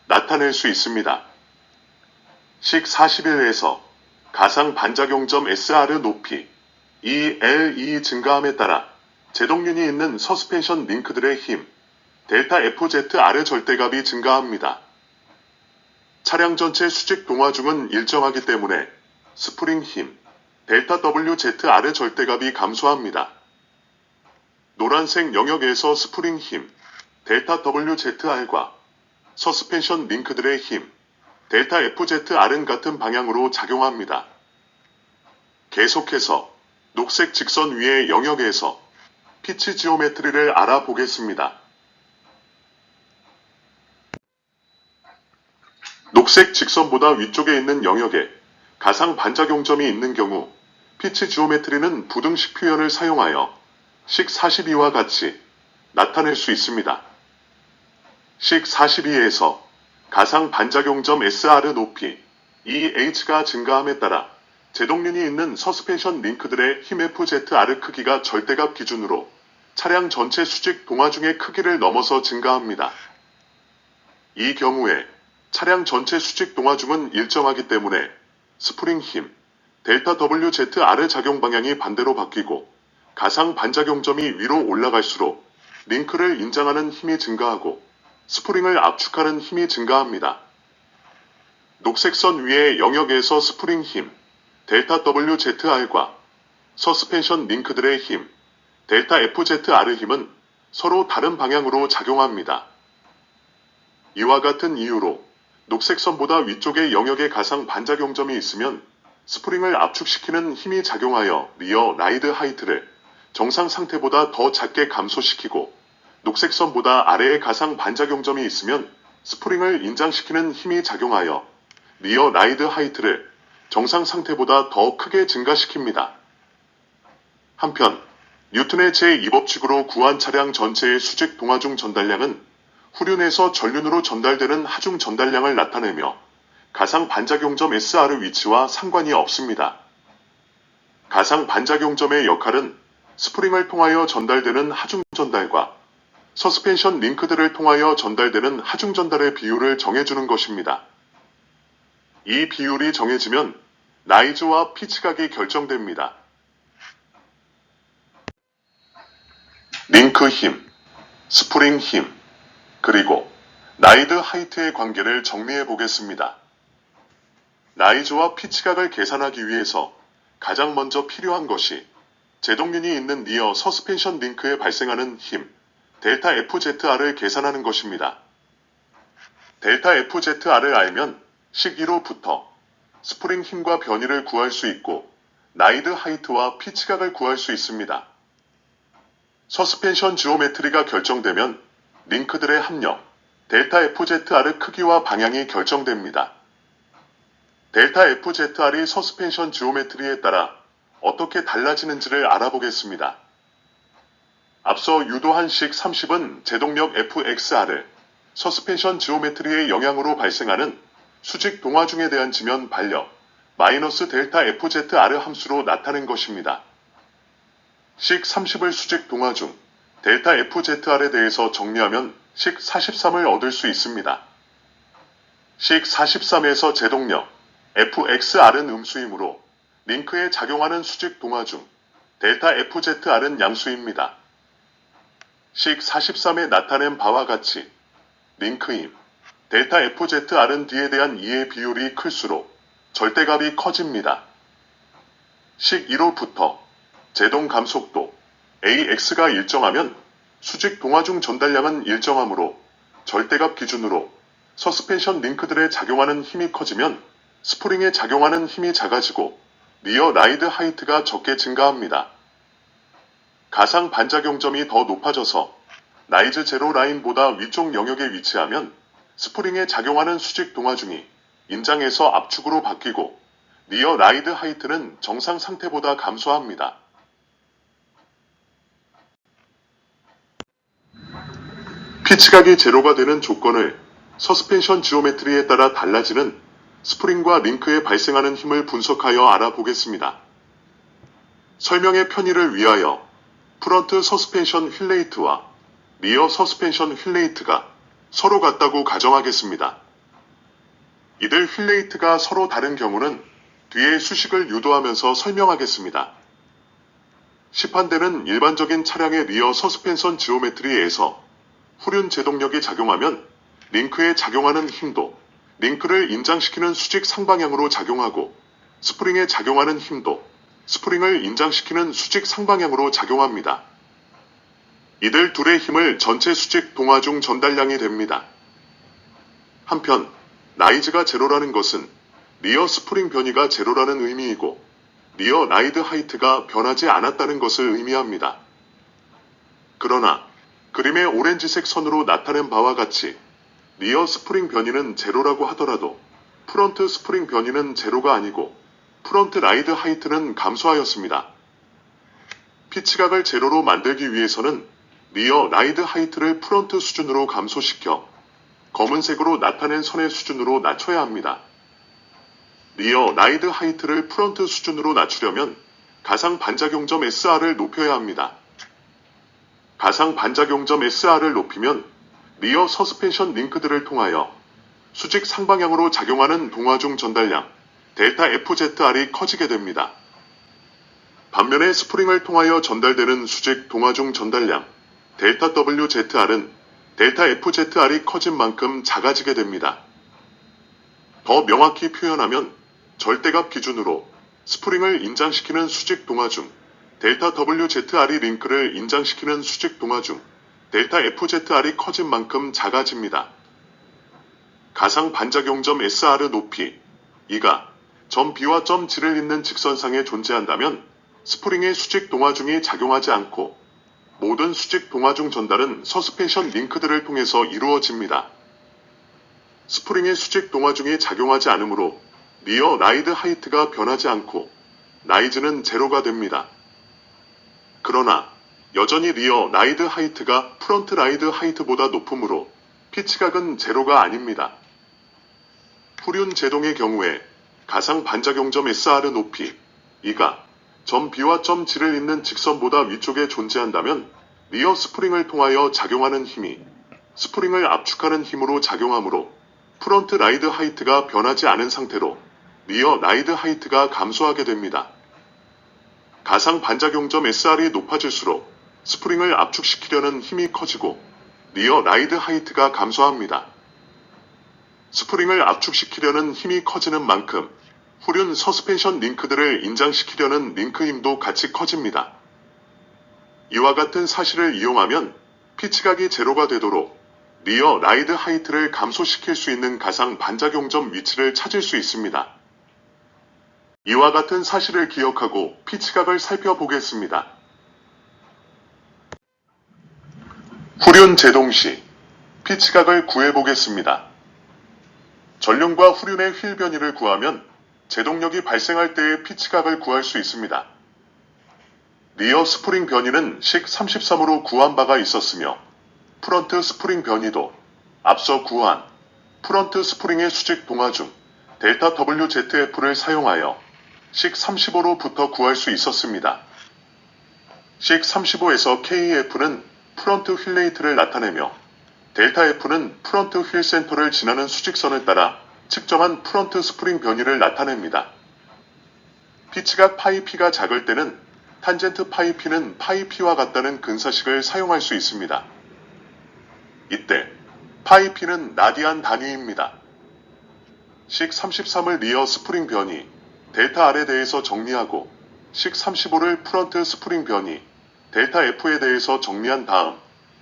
Speaker 1: 나타낼 수 있습니다. 식 41에서 가상 반작용점 SR 높이 ELE 증가함에 따라 제동륜이 있는 서스펜션 링크들의 힘 델타 FZR 절대값이 증가합니다. 차량 전체 수직 동화 중은 일정하기 때문에 스프링 힘 델타 WZR 절대값이 감소합니다. 노란색 영역에서 스프링 힘 델타 WZR과 서스펜션 링크들의 힘 델타 FZR은 같은 방향으로 작용합니다. 계속해서 녹색 직선 위의 영역에서 피치 지오메트리를 알아보겠습니다. 녹색 직선보다 위쪽에 있는 영역에 가상 반작용점이 있는 경우 피치 지오메트리는 부등식 표현을 사용하여 식 42와 같이 나타낼 수 있습니다. 식 42에서 가상 반작용점 SR 높이 이 H가 증가함에 따라 제동륜이 있는 서스펜션 링크들의 힘 FZR 크기가 절대값 기준으로 차량 전체 수직 동화중의 크기를 넘어서 증가합니다. 이 경우에 차량 전체 수직 동화중은 일정하기 때문에 스프링 힘 델타 WZR 작용 방향이 반대로 바뀌고 가상 반작용점이 위로 올라갈수록 링크를 인장하는 힘이 증가하고 스프링을 압축하는 힘이 증가합니다. 녹색 선 위의 영역에서 스프링 힘 델타 WZR과 서스펜션 링크들의 힘 델타 FZR 힘은 서로 다른 방향으로 작용합니다. 이와 같은 이유로 녹색 선보다 위쪽의 영역에 가상 반작용점이 있으면 스프링을 압축시키는 힘이 작용하여 리어 라이드 하이트를 정상 상태보다 더 작게 감소시키고 녹색 선보다 아래에 가상 반작용점이 있으면 스프링을 인장시키는 힘이 작용하여 리어 라이드 하이트를 정상 상태보다 더 크게 증가시킵니다. 한편 뉴턴의 제2법칙으로 구한 차량 전체의 수직 동화중 전달량은 후륜에서 전륜으로 전달되는 하중 전달량을 나타내며 가상 반작용점 SR 위치와 상관이 없습니다. 가상 반작용점의 역할은 스프링을 통하여 전달되는 하중 전달과 서스펜션 링크들을 통하여 전달되는 하중 전달의 비율을 정해주는 것입니다. 이 비율이 정해지면 라이즈와 피치각이 결정됩니다. 링크 힘, 스프링 힘, 그리고 라이드 하이트의 관계를 정리해 보겠습니다. 라이즈와 피치각을 계산하기 위해서 가장 먼저 필요한 것이 제동륜이 있는 리어 서스펜션 링크에 발생하는 힘, 델타 FZR을 계산하는 것입니다. 델타 FZR을 알면 식2로부터 스프링 힘과 변이를 구할 수 있고 라이드 하이트와 피치각을 구할 수 있습니다. 서스펜션 지오메트리가 결정되면 링크들의 합력, 델타 FZR 크기와 방향이 결정됩니다. 델타 FZR이 서스펜션 지오메트리에 따라 어떻게 달라지는지를 알아보겠습니다. 앞서 유도한 식 30은 제동력 FXR을 서스펜션 지오메트리의 영향으로 발생하는 수직 동화중에 대한 지면 반력 마이너스 델타 FZR 함수로 나타낸 것입니다. 식 30을 수직 동화중 델타 FZR에 대해서 정리하면 식 43을 얻을 수 있습니다. 식 43에서 제동력 FXR은 음수이므로 링크에 작용하는 수직 동화중 델타 FZR은 양수입니다. 식 43에 나타낸 바와 같이 링크임 델타 FZR은 D에 대한 E의 비율이 클수록 절대값이 커집니다. 식 2로부터 제동 감속도 AX가 일정하면 수직 동화중 전달량은 일정하므로 절대값 기준으로 서스펜션 링크들에 작용하는 힘이 커지면 스프링에 작용하는 힘이 작아지고 리어 라이드 하이트가 적게 증가합니다. 가상 반작용점이 더 높아져서 라이즈 제로 라인보다 위쪽 영역에 위치하면 스프링에 작용하는 수직 동화중이 인장에서 압축으로 바뀌고 리어 라이드 하이트는 정상 상태보다 감소합니다. 피치각이 제로가 되는 조건을 서스펜션 지오메트리에 따라 달라지는 스프링과 링크에 발생하는 힘을 분석하여 알아보겠습니다. 설명의 편의를 위하여 프런트 서스펜션 휠레이트와 리어 서스펜션 휠레이트가 서로 같다고 가정하겠습니다. 이들 휠레이트가 서로 다른 경우는 뒤에 수식을 유도하면서 설명하겠습니다. 시판되는 일반적인 차량의 리어 서스펜션 지오메트리에서 후륜 제동력이 작용하면 링크에 작용하는 힘도 링크를 인장시키는 수직 상방향으로 작용하고 스프링에 작용하는 힘도 스프링을 인장시키는 수직 상방향으로 작용합니다. 이들 둘의 힘을 전체 수직 동화중 전달량이 됩니다. 한편 라이즈가 제로라는 것은 리어 스프링 변이가 제로라는 의미이고 리어 라이드 하이트가 변하지 않았다는 것을 의미합니다. 그러나 그림의 오렌지색 선으로 나타낸 바와 같이 리어 스프링 변이는 제로라고 하더라도 프런트 스프링 변이는 제로가 아니고 프런트 라이드 하이트는 감소하였습니다. 피치각을 제로로 만들기 위해서는 리어 라이드 하이트를 프런트 수준으로 감소시켜 검은색으로 나타낸 선의 수준으로 낮춰야 합니다. 리어 라이드 하이트를 프런트 수준으로 낮추려면 가상 반작용점 SR을 높여야 합니다. 가상 반작용점 SR을 높이면 리어 서스펜션 링크들을 통하여 수직 상방향으로 작용하는 동화중 전달량 델타 FZR이 커지게 됩니다. 반면에 스프링을 통하여 전달되는 수직 동화중 전달량 델타 WZR은 델타 FZR이 커진 만큼 작아지게 됩니다. 더 명확히 표현하면 절대값 기준으로 스프링을 인장시키는 수직 동화중 델타 WZR이 링크를 인장시키는 수직 동화중 델타 FZR이 커진 만큼 작아집니다. 가상 반작용점 SR 높이 이가 점 B와 점 G를 잇는 직선상에 존재한다면 스프링의 수직 동화중이 작용하지 않고 모든 수직 동화중 전달은 서스펜션 링크들을 통해서 이루어집니다. 스프링의 수직 동화중이 작용하지 않으므로 리어 라이드 하이트가 변하지 않고 라이즈는 제로가 됩니다. 그러나 여전히 리어 라이드 하이트가 프런트 라이드 하이트보다 높으므로 피치각은 제로가 아닙니다. 후륜 제동의 경우에 가상 반작용점 SR 높이 이가 점 B와 점 G를 잇는 직선보다 위쪽에 존재한다면 리어 스프링을 통하여 작용하는 힘이 스프링을 압축하는 힘으로 작용하므로 프런트 라이드 하이트가 변하지 않은 상태로 리어 라이드 하이트가 감소하게 됩니다. 가상 반작용점 SR이 높아질수록 스프링을 압축시키려는 힘이 커지고 리어 라이드 하이트가 감소합니다. 스프링을 압축시키려는 힘이 커지는 만큼 후륜 서스펜션 링크들을 인장시키려는 링크 힘도 같이 커집니다. 이와 같은 사실을 이용하면 피치각이 제로가 되도록 리어 라이드 하이트를 감소시킬 수 있는 가상 반작용점 위치를 찾을 수 있습니다. 이와 같은 사실을 기억하고 피치각을 살펴보겠습니다. 후륜 제동 시 피치각을 구해보겠습니다. 전륜과 후륜의 휠 변이를 구하면 제동력이 발생할 때의 피치각을 구할 수 있습니다. 리어 스프링 변이는 식 33으로 구한 바가 있었으며 프런트 스프링 변이도 앞서 구한 프런트 스프링의 수직 동화중 델타 WZF를 사용하여 식 35로부터 구할 수 있었습니다. 식 35에서 KF는 프런트 휠 레이트를 나타내며 델타 F는 프런트 휠 센터를 지나는 수직선을 따라 측정한 프런트 스프링 변이를 나타냅니다. 피치각 파이 P가 작을 때는 탄젠트 파이 P는 파이 P와 같다는 근사식을 사용할 수 있습니다. 이때 파이 P는 라디안 단위입니다. 식 33을 리어 스프링 변이 델타 R에 대해서 정리하고 식 35를 프런트 스프링 변이 델타 F에 대해서 정리한 다음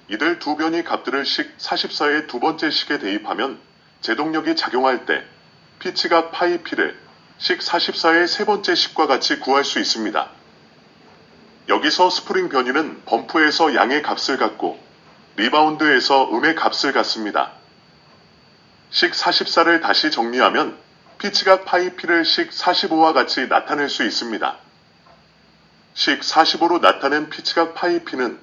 Speaker 1: 이들 두 변이 값들을 식 44의 두 번째 식에 대입하면 제동력이 작용할 때 피치각 파이 P를 식 44의 세 번째 식과 같이 구할 수 있습니다. 여기서 스프링 변이는 범프에서 양의 값을 갖고 리바운드에서 음의 값을 갖습니다. 식 44를 다시 정리하면 피치각 파이 P를 식 45와 같이 나타낼 수 있습니다. 식 45로 나타낸 피치각 파이 P는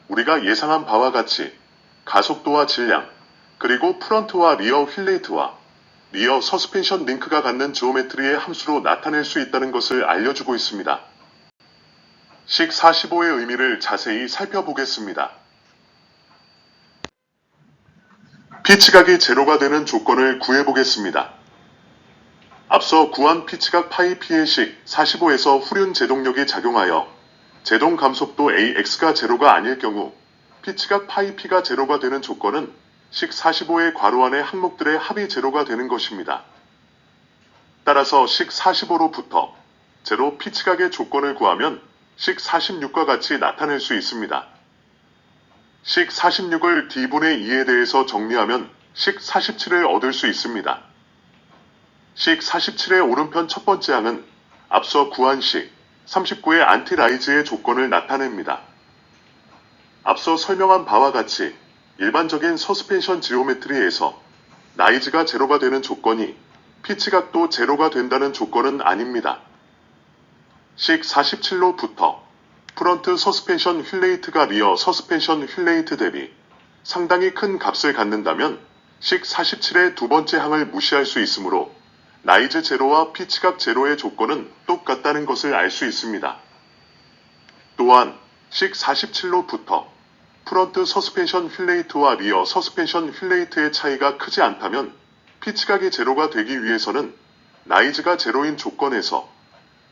Speaker 1: 우리가 예상한 바와 같이 가속도와 질량, 그리고 프런트와 리어 휠레이트와 리어 서스펜션 링크가 갖는 지오메트리의 함수로 나타낼 수 있다는 것을 알려주고 있습니다. 식 45의 의미를 자세히 살펴보겠습니다. 피치각이 제로가 되는 조건을 구해보겠습니다. 앞서 구한 피치각 파이 P의 식 45에서 후륜 제동력이 작용하여 제동 감속도 AX가 제로가 아닐 경우 피치각 파이 P가 제로가 되는 조건은 식 45의 괄호 안의 항목들의 합이 제로가 되는 것입니다. 따라서 식 45로부터 제로 피치각의 조건을 구하면 식 46과 같이 나타낼 수 있습니다. 식 46을 D분의 2에 대해서 정리하면 식 47을 얻을 수 있습니다. 식 47의 오른편 첫 번째 항은 앞서 구한 식 39의 안티라이즈의 조건을 나타냅니다. 앞서 설명한 바와 같이 일반적인 서스펜션 지오메트리에서 라이즈가 제로가 되는 조건이 피치각도 제로가 된다는 조건은 아닙니다. 식 47로부터 프런트 서스펜션 휠레이트가 리어 서스펜션 휠레이트 대비 상당히 큰 값을 갖는다면 식 47의 두 번째 항을 무시할 수 있으므로 라이즈 제로와 피치각 제로의 조건은 똑같다는 것을 알 수 있습니다. 또한 식 47로부터 프런트 서스펜션 휠레이트와 리어 서스펜션 휠레이트의 차이가 크지 않다면 피치각이 제로가 되기 위해서는 라이즈가 제로인 조건에서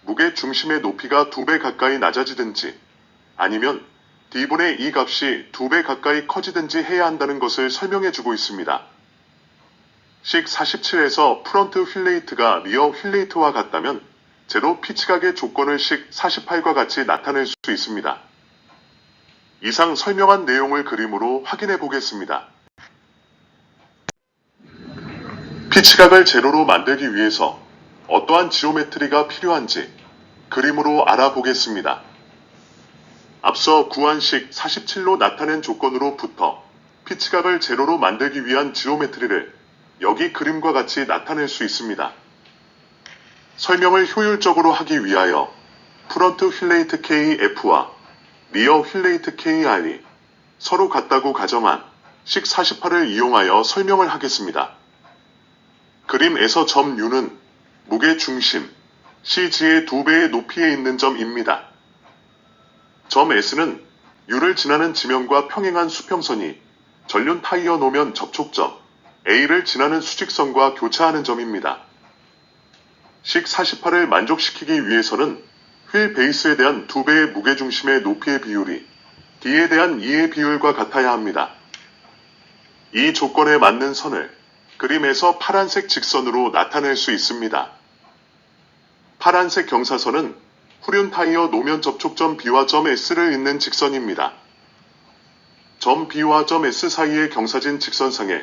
Speaker 1: 무게 중심의 높이가 2배 가까이 낮아지든지 아니면 D분의 2 값이 2배 가까이 커지든지 해야 한다는 것을 설명해주고 있습니다. 식 47에서 프런트 휠레이트가 리어 휠레이트와 같다면 제로 피치각의 조건을 식 48과 같이 나타낼 수 있습니다. 이상 설명한 내용을 그림으로 확인해 보겠습니다. 피치각을 제로로 만들기 위해서 어떠한 지오메트리가 필요한지 그림으로 알아보겠습니다. 앞서 구한 식 47로 나타낸 조건으로부터 피치각을 제로로 만들기 위한 지오메트리를 여기 그림과 같이 나타낼 수 있습니다. 설명을 효율적으로 하기 위하여 프런트 휠레이트 KF와 리어 휠레이트 KR이 서로 같다고 가정한 식 48을 이용하여 설명을 하겠습니다. 그림에서 점 U는 무게 중심 CG의 2배의 높이에 있는 점입니다. 점 S는 U를 지나는 지면과 평행한 수평선이 전륜 타이어 노면 접촉점 A를 지나는 수직선과 교차하는 점입니다. 식 48을 만족시키기 위해서는 휠 베이스에 대한 2배의 무게중심의 높이의 비율이 D에 대한 2의 비율과 같아야 합니다. 이 조건에 맞는 선을 그림에서 파란색 직선으로 나타낼 수 있습니다. 파란색 경사선은 후륜 타이어 노면 접촉점 B와 점 S를 잇는 직선입니다. 점 B와 점 S 사이의 경사진 직선상에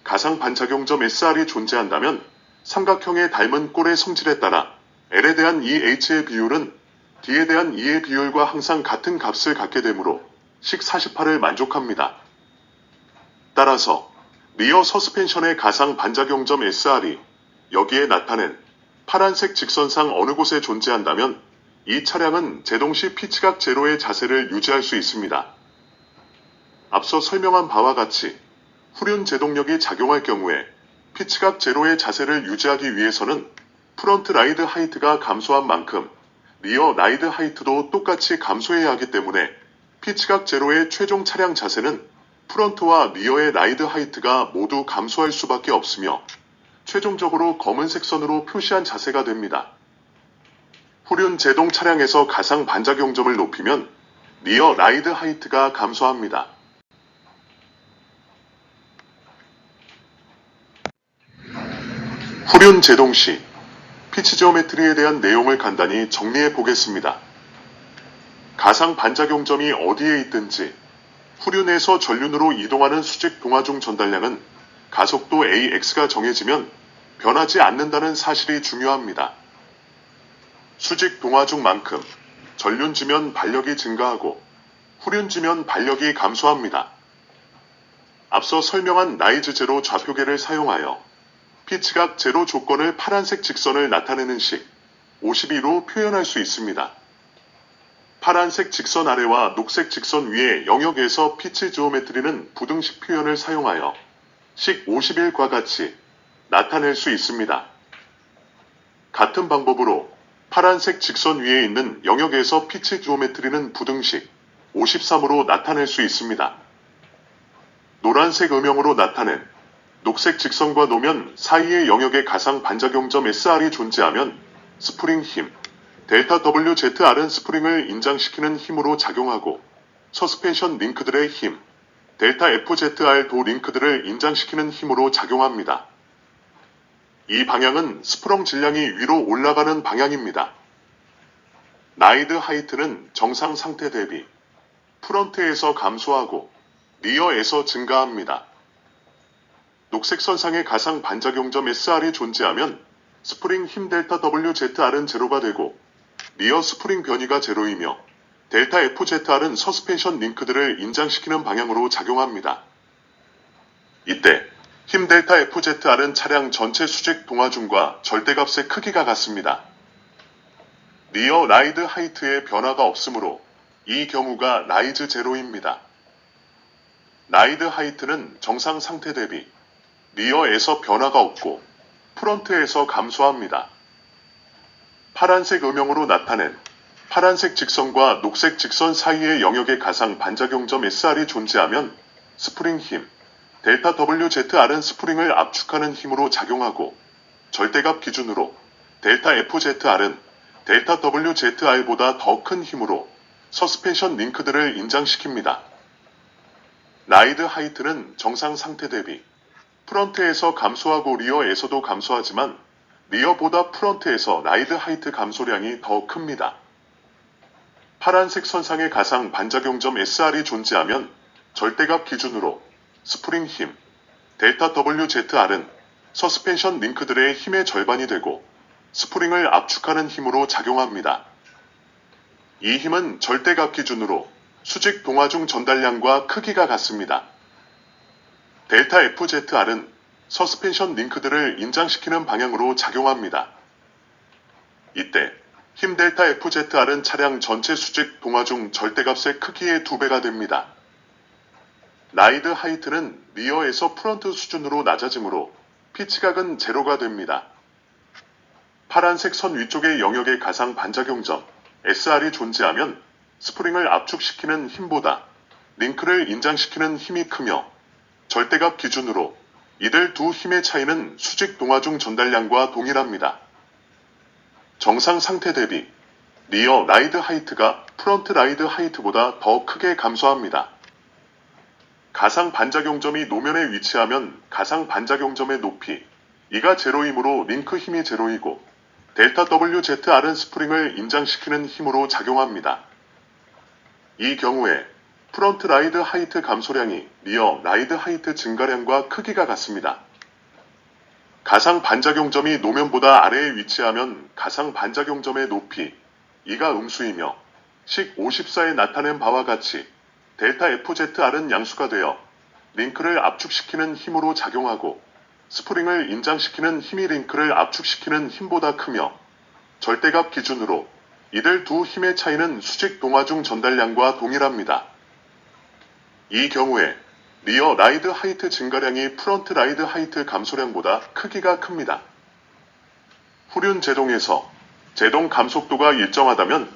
Speaker 1: 가상 반작용점 SR이 존재한다면 삼각형의 닮은 꼴의 성질에 따라 L에 대한 EH의 비율은 D에 대한 E의 비율과 항상 같은 값을 갖게 되므로 식 48을 만족합니다. 따라서 리어 서스펜션의 가상 반작용점 SR이 여기에 나타낸 파란색 직선상 어느 곳에 존재한다면 이 차량은 제동시 피치각 제로의 자세를 유지할 수 있습니다. 앞서 설명한 바와 같이 후륜 제동력이 작용할 경우에 피치각 제로의 자세를 유지하기 위해서는 프런트 라이드 하이트가 감소한 만큼 리어 라이드 하이트도 똑같이 감소해야 하기 때문에 피치각 제로의 최종 차량 자세는 프런트와 리어의 라이드 하이트가 모두 감소할 수밖에 없으며 최종적으로 검은색 선으로 표시한 자세가 됩니다. 후륜 제동 차량에서 가상 반작용점을 높이면 리어 라이드 하이트가 감소합니다. 후륜 제동 시 피치 지오메트리에 대한 내용을 간단히 정리해 보겠습니다. 가상 반작용점이 어디에 있든지 후륜에서 전륜으로 이동하는 수직 동화중 전달량은 가속도 AX가 정해지면 변하지 않는다는 사실이 중요합니다. 수직 동화중만큼 전륜지면 발력이 증가하고 후륜지면 발력이 감소합니다. 앞서 설명한 라이즈 제로 좌표계를 사용하여 피치각 제로 조건을 파란색 직선을 나타내는 식 52로 표현할 수 있습니다. 파란색 직선 아래와 녹색 직선 위의 영역에서 피치 지오메트리는 부등식 표현을 사용하여 식 51과 같이 나타낼 수 있습니다. 같은 방법으로 파란색 직선 위에 있는 영역에서 피치 지오메트리는 부등식 53으로 나타낼 수 있습니다. 노란색 음영으로 나타낸 녹색 직선과 노면 사이의 영역의 가상 반작용점 SR이 존재하면 스프링 힘, 델타 WZR은 스프링을 인장시키는 힘으로 작용하고 서스펜션 링크들의 힘, 델타 FZR 도 링크들을 인장시키는 힘으로 작용합니다. 이 방향은 스프렁 질량이 위로 올라가는 방향입니다. 라이드 하이트는 정상 상태 대비 프런트에서 감소하고 리어에서 증가합니다. 녹색 선상의 가상 반작용점 SR이 존재하면 스프링 힘 델타 WZR은 제로가 되고 리어 스프링 변이가 제로이며 델타 FZR은 서스펜션 링크들을 인장시키는 방향으로 작용합니다. 이때 힘 델타 FZR은 차량 전체 수직 동화중과 절대값의 크기가 같습니다. 리어 라이드 하이트의 변화가 없으므로 이 경우가 라이즈 제로입니다. 라이드 하이트는 정상 상태 대비 리어에서 변화가 없고 프런트에서 감소합니다. 파란색 음영으로 나타낸 파란색 직선과 녹색 직선 사이의 영역의 가상 반작용점 SR이 존재하면 스프링 힘, 델타 WZR은 스프링을 압축하는 힘으로 작용하고 절대값 기준으로 델타 FZR은 델타 WZR보다 더 큰 힘으로 서스펜션 링크들을 인장시킵니다. 라이드 하이트는 정상 상태 대비 프런트에서 감소하고 리어에서도 감소하지만 리어보다 프런트에서 라이드 하이트 감소량이 더 큽니다. 파란색 선상의 가상 반작용점 SR이 존재하면 절대값 기준으로 스프링 힘, 델타 WZR은 서스펜션 링크들의 힘의 절반이 되고 스프링을 압축하는 힘으로 작용합니다. 이 힘은 절대값 기준으로 수직 동화중 전달량과 크기가 같습니다. 델타 FZR은 서스펜션 링크들을 인장시키는 방향으로 작용합니다. 이때 힘 델타 FZR은 차량 전체 수직 동화중 절대값의 크기의 2배가 됩니다. 라이드 하이트는 리어에서 프런트 수준으로 낮아지므로 피치각은 제로가 됩니다. 파란색 선 위쪽의 영역의 가상 반작용점 SR이 존재하면 스프링을 압축시키는 힘보다 링크를 인장시키는 힘이 크며 절대값 기준으로 이들 두 힘의 차이는 수직 동화중 전달량과 동일합니다. 정상 상태 대비 리어 라이드 하이트가 프런트 라이드 하이트보다 더 크게 감소합니다. 가상 반작용점이 노면에 위치하면 가상 반작용점의 높이 이가 제로이므로 링크 힘이 제로이고 델타 WZR은 스프링을 인장시키는 힘으로 작용합니다. 이 경우에 프런트 라이드 하이트 감소량이 리어 라이드 하이트 증가량과 크기가 같습니다. 가상 반작용점이 노면보다 아래에 위치하면 가상 반작용점의 높이 이가 음수이며 식 54에 나타낸 바와 같이 델타 FZR은 양수가 되어 링크를 압축시키는 힘으로 작용하고 스프링을 인장시키는 힘이 링크를 압축시키는 힘보다 크며 절대값 기준으로 이들 두 힘의 차이는 수직 동화중 전달량과 동일합니다. 이 경우에 리어 라이드 하이트 증가량이 프런트 라이드 하이트 감소량보다 크기가 큽니다. 후륜 제동에서 제동 감속도가 일정하다면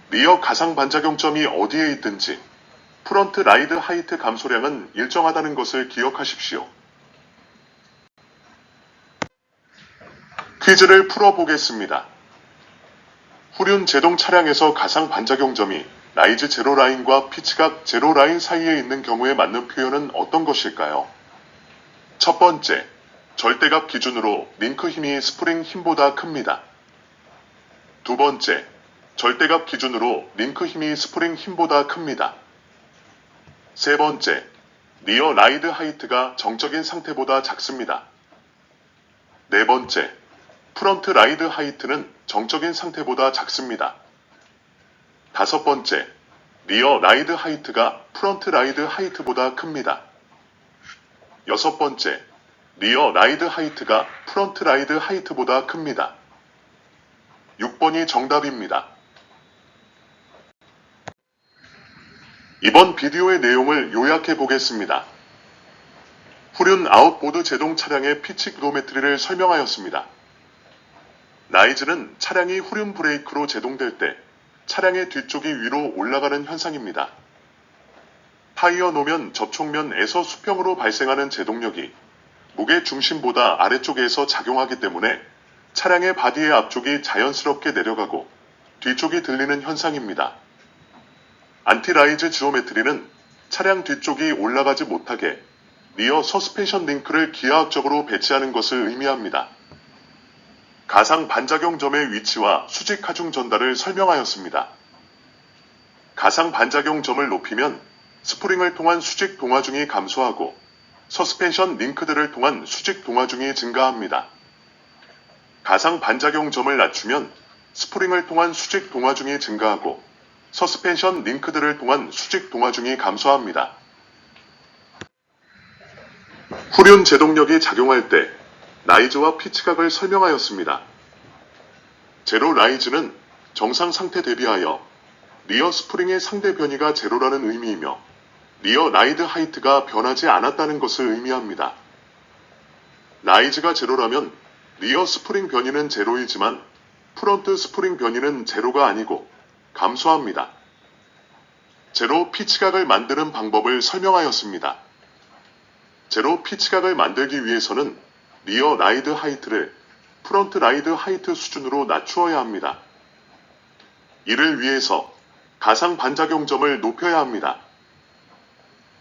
Speaker 1: 리어 가상 반작용점이 어디에 있든지 프런트 라이드 하이트 감소량은 일정하다는 것을 기억하십시오. 퀴즈를 풀어보겠습니다. 후륜 제동 차량에서 가상 반작용점이 라이즈 제로 라인과 피치각 제로 라인 사이에 있는 경우에 맞는 표현은 어떤 것일까요? 첫 번째, 절대값 기준으로 링크 힘이 스프링 힘보다 큽니다. 두 번째, 절대값 기준으로 링크 힘이 스프링 힘보다 큽니다. 세 번째, 리어 라이드 하이트가 정적인 상태보다 작습니다. 네 번째, 프런트 라이드 하이트는 정적인 상태보다 작습니다. 다섯 번째, 리어 라이드 하이트가 프런트 라이드 하이트보다 큽니다. 여섯 번째, 리어 라이드 하이트가 프런트 라이드 하이트보다 큽니다. 6번이 정답입니다. 이번 비디오의 내용을 요약해 보겠습니다. 후륜 아웃보드 제동 차량의 피치 기로메트리를 설명하였습니다. 라이즈는 차량이 후륜 브레이크로 제동될 때 차량의 뒤쪽이 위로 올라가는 현상입니다. 타이어 노면 접촉면에서 수평으로 발생하는 제동력이 무게 중심보다 아래쪽에서 작용하기 때문에 차량의 바디의 앞쪽이 자연스럽게 내려가고 뒤쪽이 들리는 현상입니다. 안티라이즈 지오메트리는 차량 뒤쪽이 올라가지 못하게 리어 서스펜션 링크를 기하학적으로 배치하는 것을 의미합니다. 가상 반작용점의 위치와 수직 하중 전달을 설명하였습니다. 가상 반작용점을 높이면 스프링을 통한 수직 동화중이 감소하고 서스펜션 링크들을 통한 수직 동화중이 증가합니다. 가상 반작용점을 낮추면 스프링을 통한 수직 동화중이 증가하고 서스펜션 링크들을 통한 수직 동화중이 감소합니다. 후륜 제동력이 작용할 때 라이즈와 피치각을 설명하였습니다. 제로 라이즈는 정상 상태 대비하여 리어 스프링의 상대 변이가 제로라는 의미이며 리어 라이드 하이트가 변하지 않았다는 것을 의미합니다. 라이즈가 제로라면 리어 스프링 변이는 제로이지만 프론트 스프링 변이는 제로가 아니고 감소합니다. 제로 피치각을 만드는 방법을 설명하였습니다. 제로 피치각을 만들기 위해서는 리어 라이드 하이트를 프론트 라이드 하이트 수준으로 낮추어야 합니다. 이를 위해서 가상 반작용점을 높여야 합니다.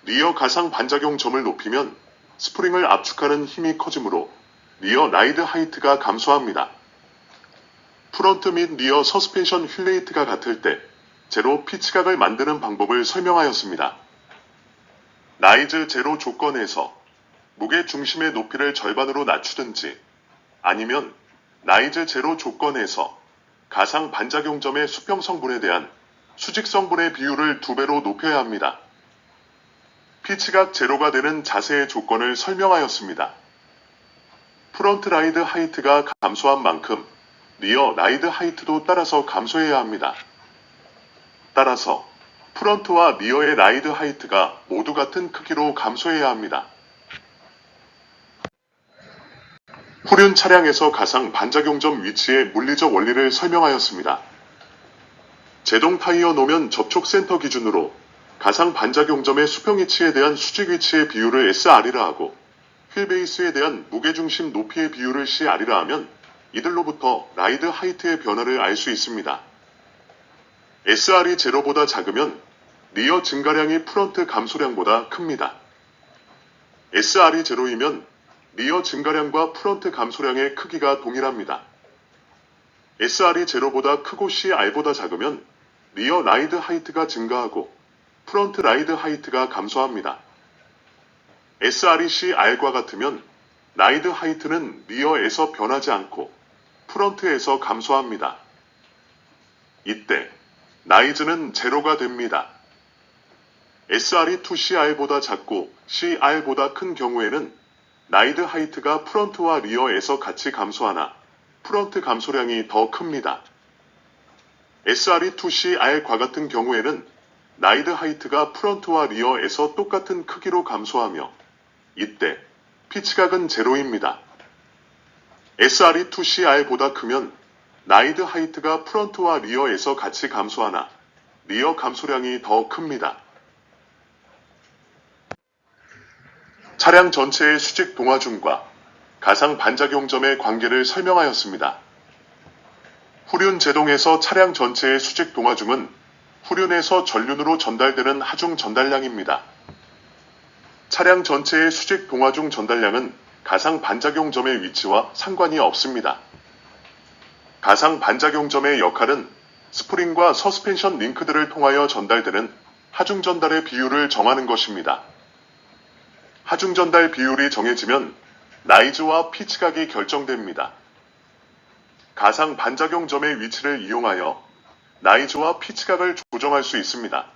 Speaker 1: 리어 가상 반작용점을 높이면 스프링을 압축하는 힘이 커지므로 리어 라이드 하이트가 감소합니다. 프론트 및 리어 서스펜션 휠레이트가 같을 때 제로 피치각을 만드는 방법을 설명하였습니다. 라이즈 제로 조건에서 무게 중심의 높이를 절반으로 낮추든지 아니면 라이즈 제로 조건에서 가상 반작용점의 수평 성분에 대한 수직 성분의 비율을 2배로 높여야 합니다. 피치각 제로가 되는 자세의 조건을 설명하였습니다. 프론트 라이드 하이트가 감소한 만큼 리어 라이드 하이트도 따라서 감소해야 합니다. 따라서 프론트와 리어의 라이드 하이트가 모두 같은 크기로 감소해야 합니다. 후륜 차량에서 가상 반작용점 위치의 물리적 원리를 설명하였습니다. 제동 타이어 노면 접촉 센터 기준으로 가상 반작용점의 수평 위치에 대한 수직 위치의 비율을 SR이라 하고 휠베이스에 대한 무게중심 높이의 비율을 CR이라 하면 이들로부터 라이드 하이트의 변화를 알 수 있습니다. SR이 제로보다 작으면 리어 증가량이 프론트 감소량보다 큽니다. SR이 제로이면 리어 증가량과 프론트 감소량의 크기가 동일합니다. SR이 제로보다 크고 CR보다 작으면 리어 라이드 하이트가 증가하고 프론트 라이드 하이트가 감소합니다. SR이 CR과 같으면 라이드 하이트는 리어에서 변하지 않고 프론트에서 감소합니다. 이때 라이즈는 제로가 됩니다. SR이 2CR보다 작고 CR보다 큰 경우에는 라이드 하이트가 프론트와 리어에서 같이 감소하나 프론트 감소량이 더 큽니다. SR이 2CR과 같은 경우에는 라이드 하이트가 프론트와 리어에서 똑같은 크기로 감소하며 이때 피치각은 제로입니다. SR이 2CR보다 크면 라이드 하이트가 프론트와 리어에서 같이 감소하나 리어 감소량이 더 큽니다. 차량 전체의 수직 동화중과 가상 반작용점의 관계를 설명하였습니다. 후륜 제동에서 차량 전체의 수직 동화중은 후륜에서 전륜으로 전달되는 하중 전달량입니다. 차량 전체의 수직 동화중 전달량은 가상 반작용점의 위치와 상관이 없습니다. 가상 반작용점의 역할은 스프링과 서스펜션 링크들을 통하여 전달되는 하중 전달의 비율을 정하는 것입니다. 하중 전달 비율이 정해지면 라이즈와 피치각이 결정됩니다. 가상 반작용점의 위치를 이용하여 라이즈와 피치각을 조정할 수 있습니다.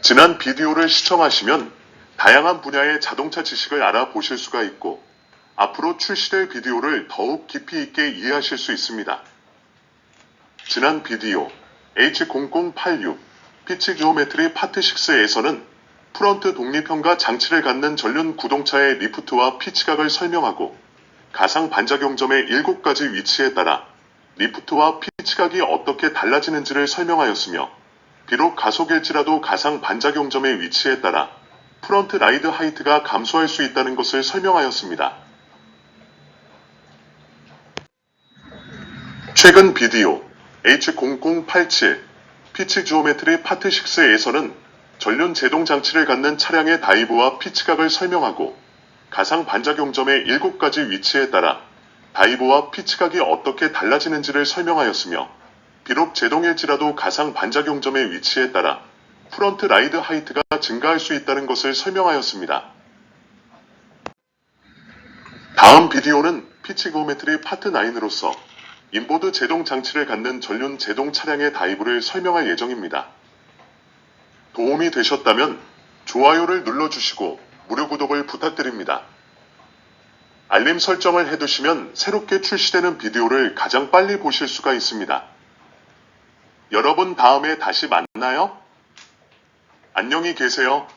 Speaker 1: 지난 비디오를 시청하시면 다양한 분야의 자동차 지식을 알아보실 수가 있고 앞으로 출시될 비디오를 더욱 깊이 있게 이해하실 수 있습니다. 지난 비디오 H0086 피치 지오메트리 파트 6에서는 프론트 독립형과 장치를 갖는 전륜 구동차의 리프트와 피치각을 설명하고 가상 반작용점의 7가지 위치에 따라 리프트와 피치각이 어떻게 달라지는지를 설명하였으며 비록 가속일지라도 가상 반작용점의 위치에 따라 프론트 라이드 하이트가 감소할 수 있다는 것을 설명하였습니다. 최근 비디오 H0087 피치 지오메트리 파트 6에서는 전륜 제동 장치를 갖는 차량의 다이브와 피치각을 설명하고 가상 반작용점의 7가지 위치에 따라 다이브와 피치각이 어떻게 달라지는지를 설명하였으며 비록 제동일지라도 가상 반작용점의 위치에 따라 프론트 라이드 하이트가 증가할 수 있다는 것을 설명하였습니다. 다음 비디오는 피치 지오메트리 파트 9으로서 인보드 제동 장치를 갖는 전륜 제동 차량의 다이브를 설명할 예정입니다. 도움이 되셨다면 좋아요를 눌러주시고 무료 구독을 부탁드립니다. 알림 설정을 해두시면 새롭게 출시되는 비디오를 가장 빨리 보실 수가 있습니다. 여러분 다음에 다시 만나요. 안녕히 계세요.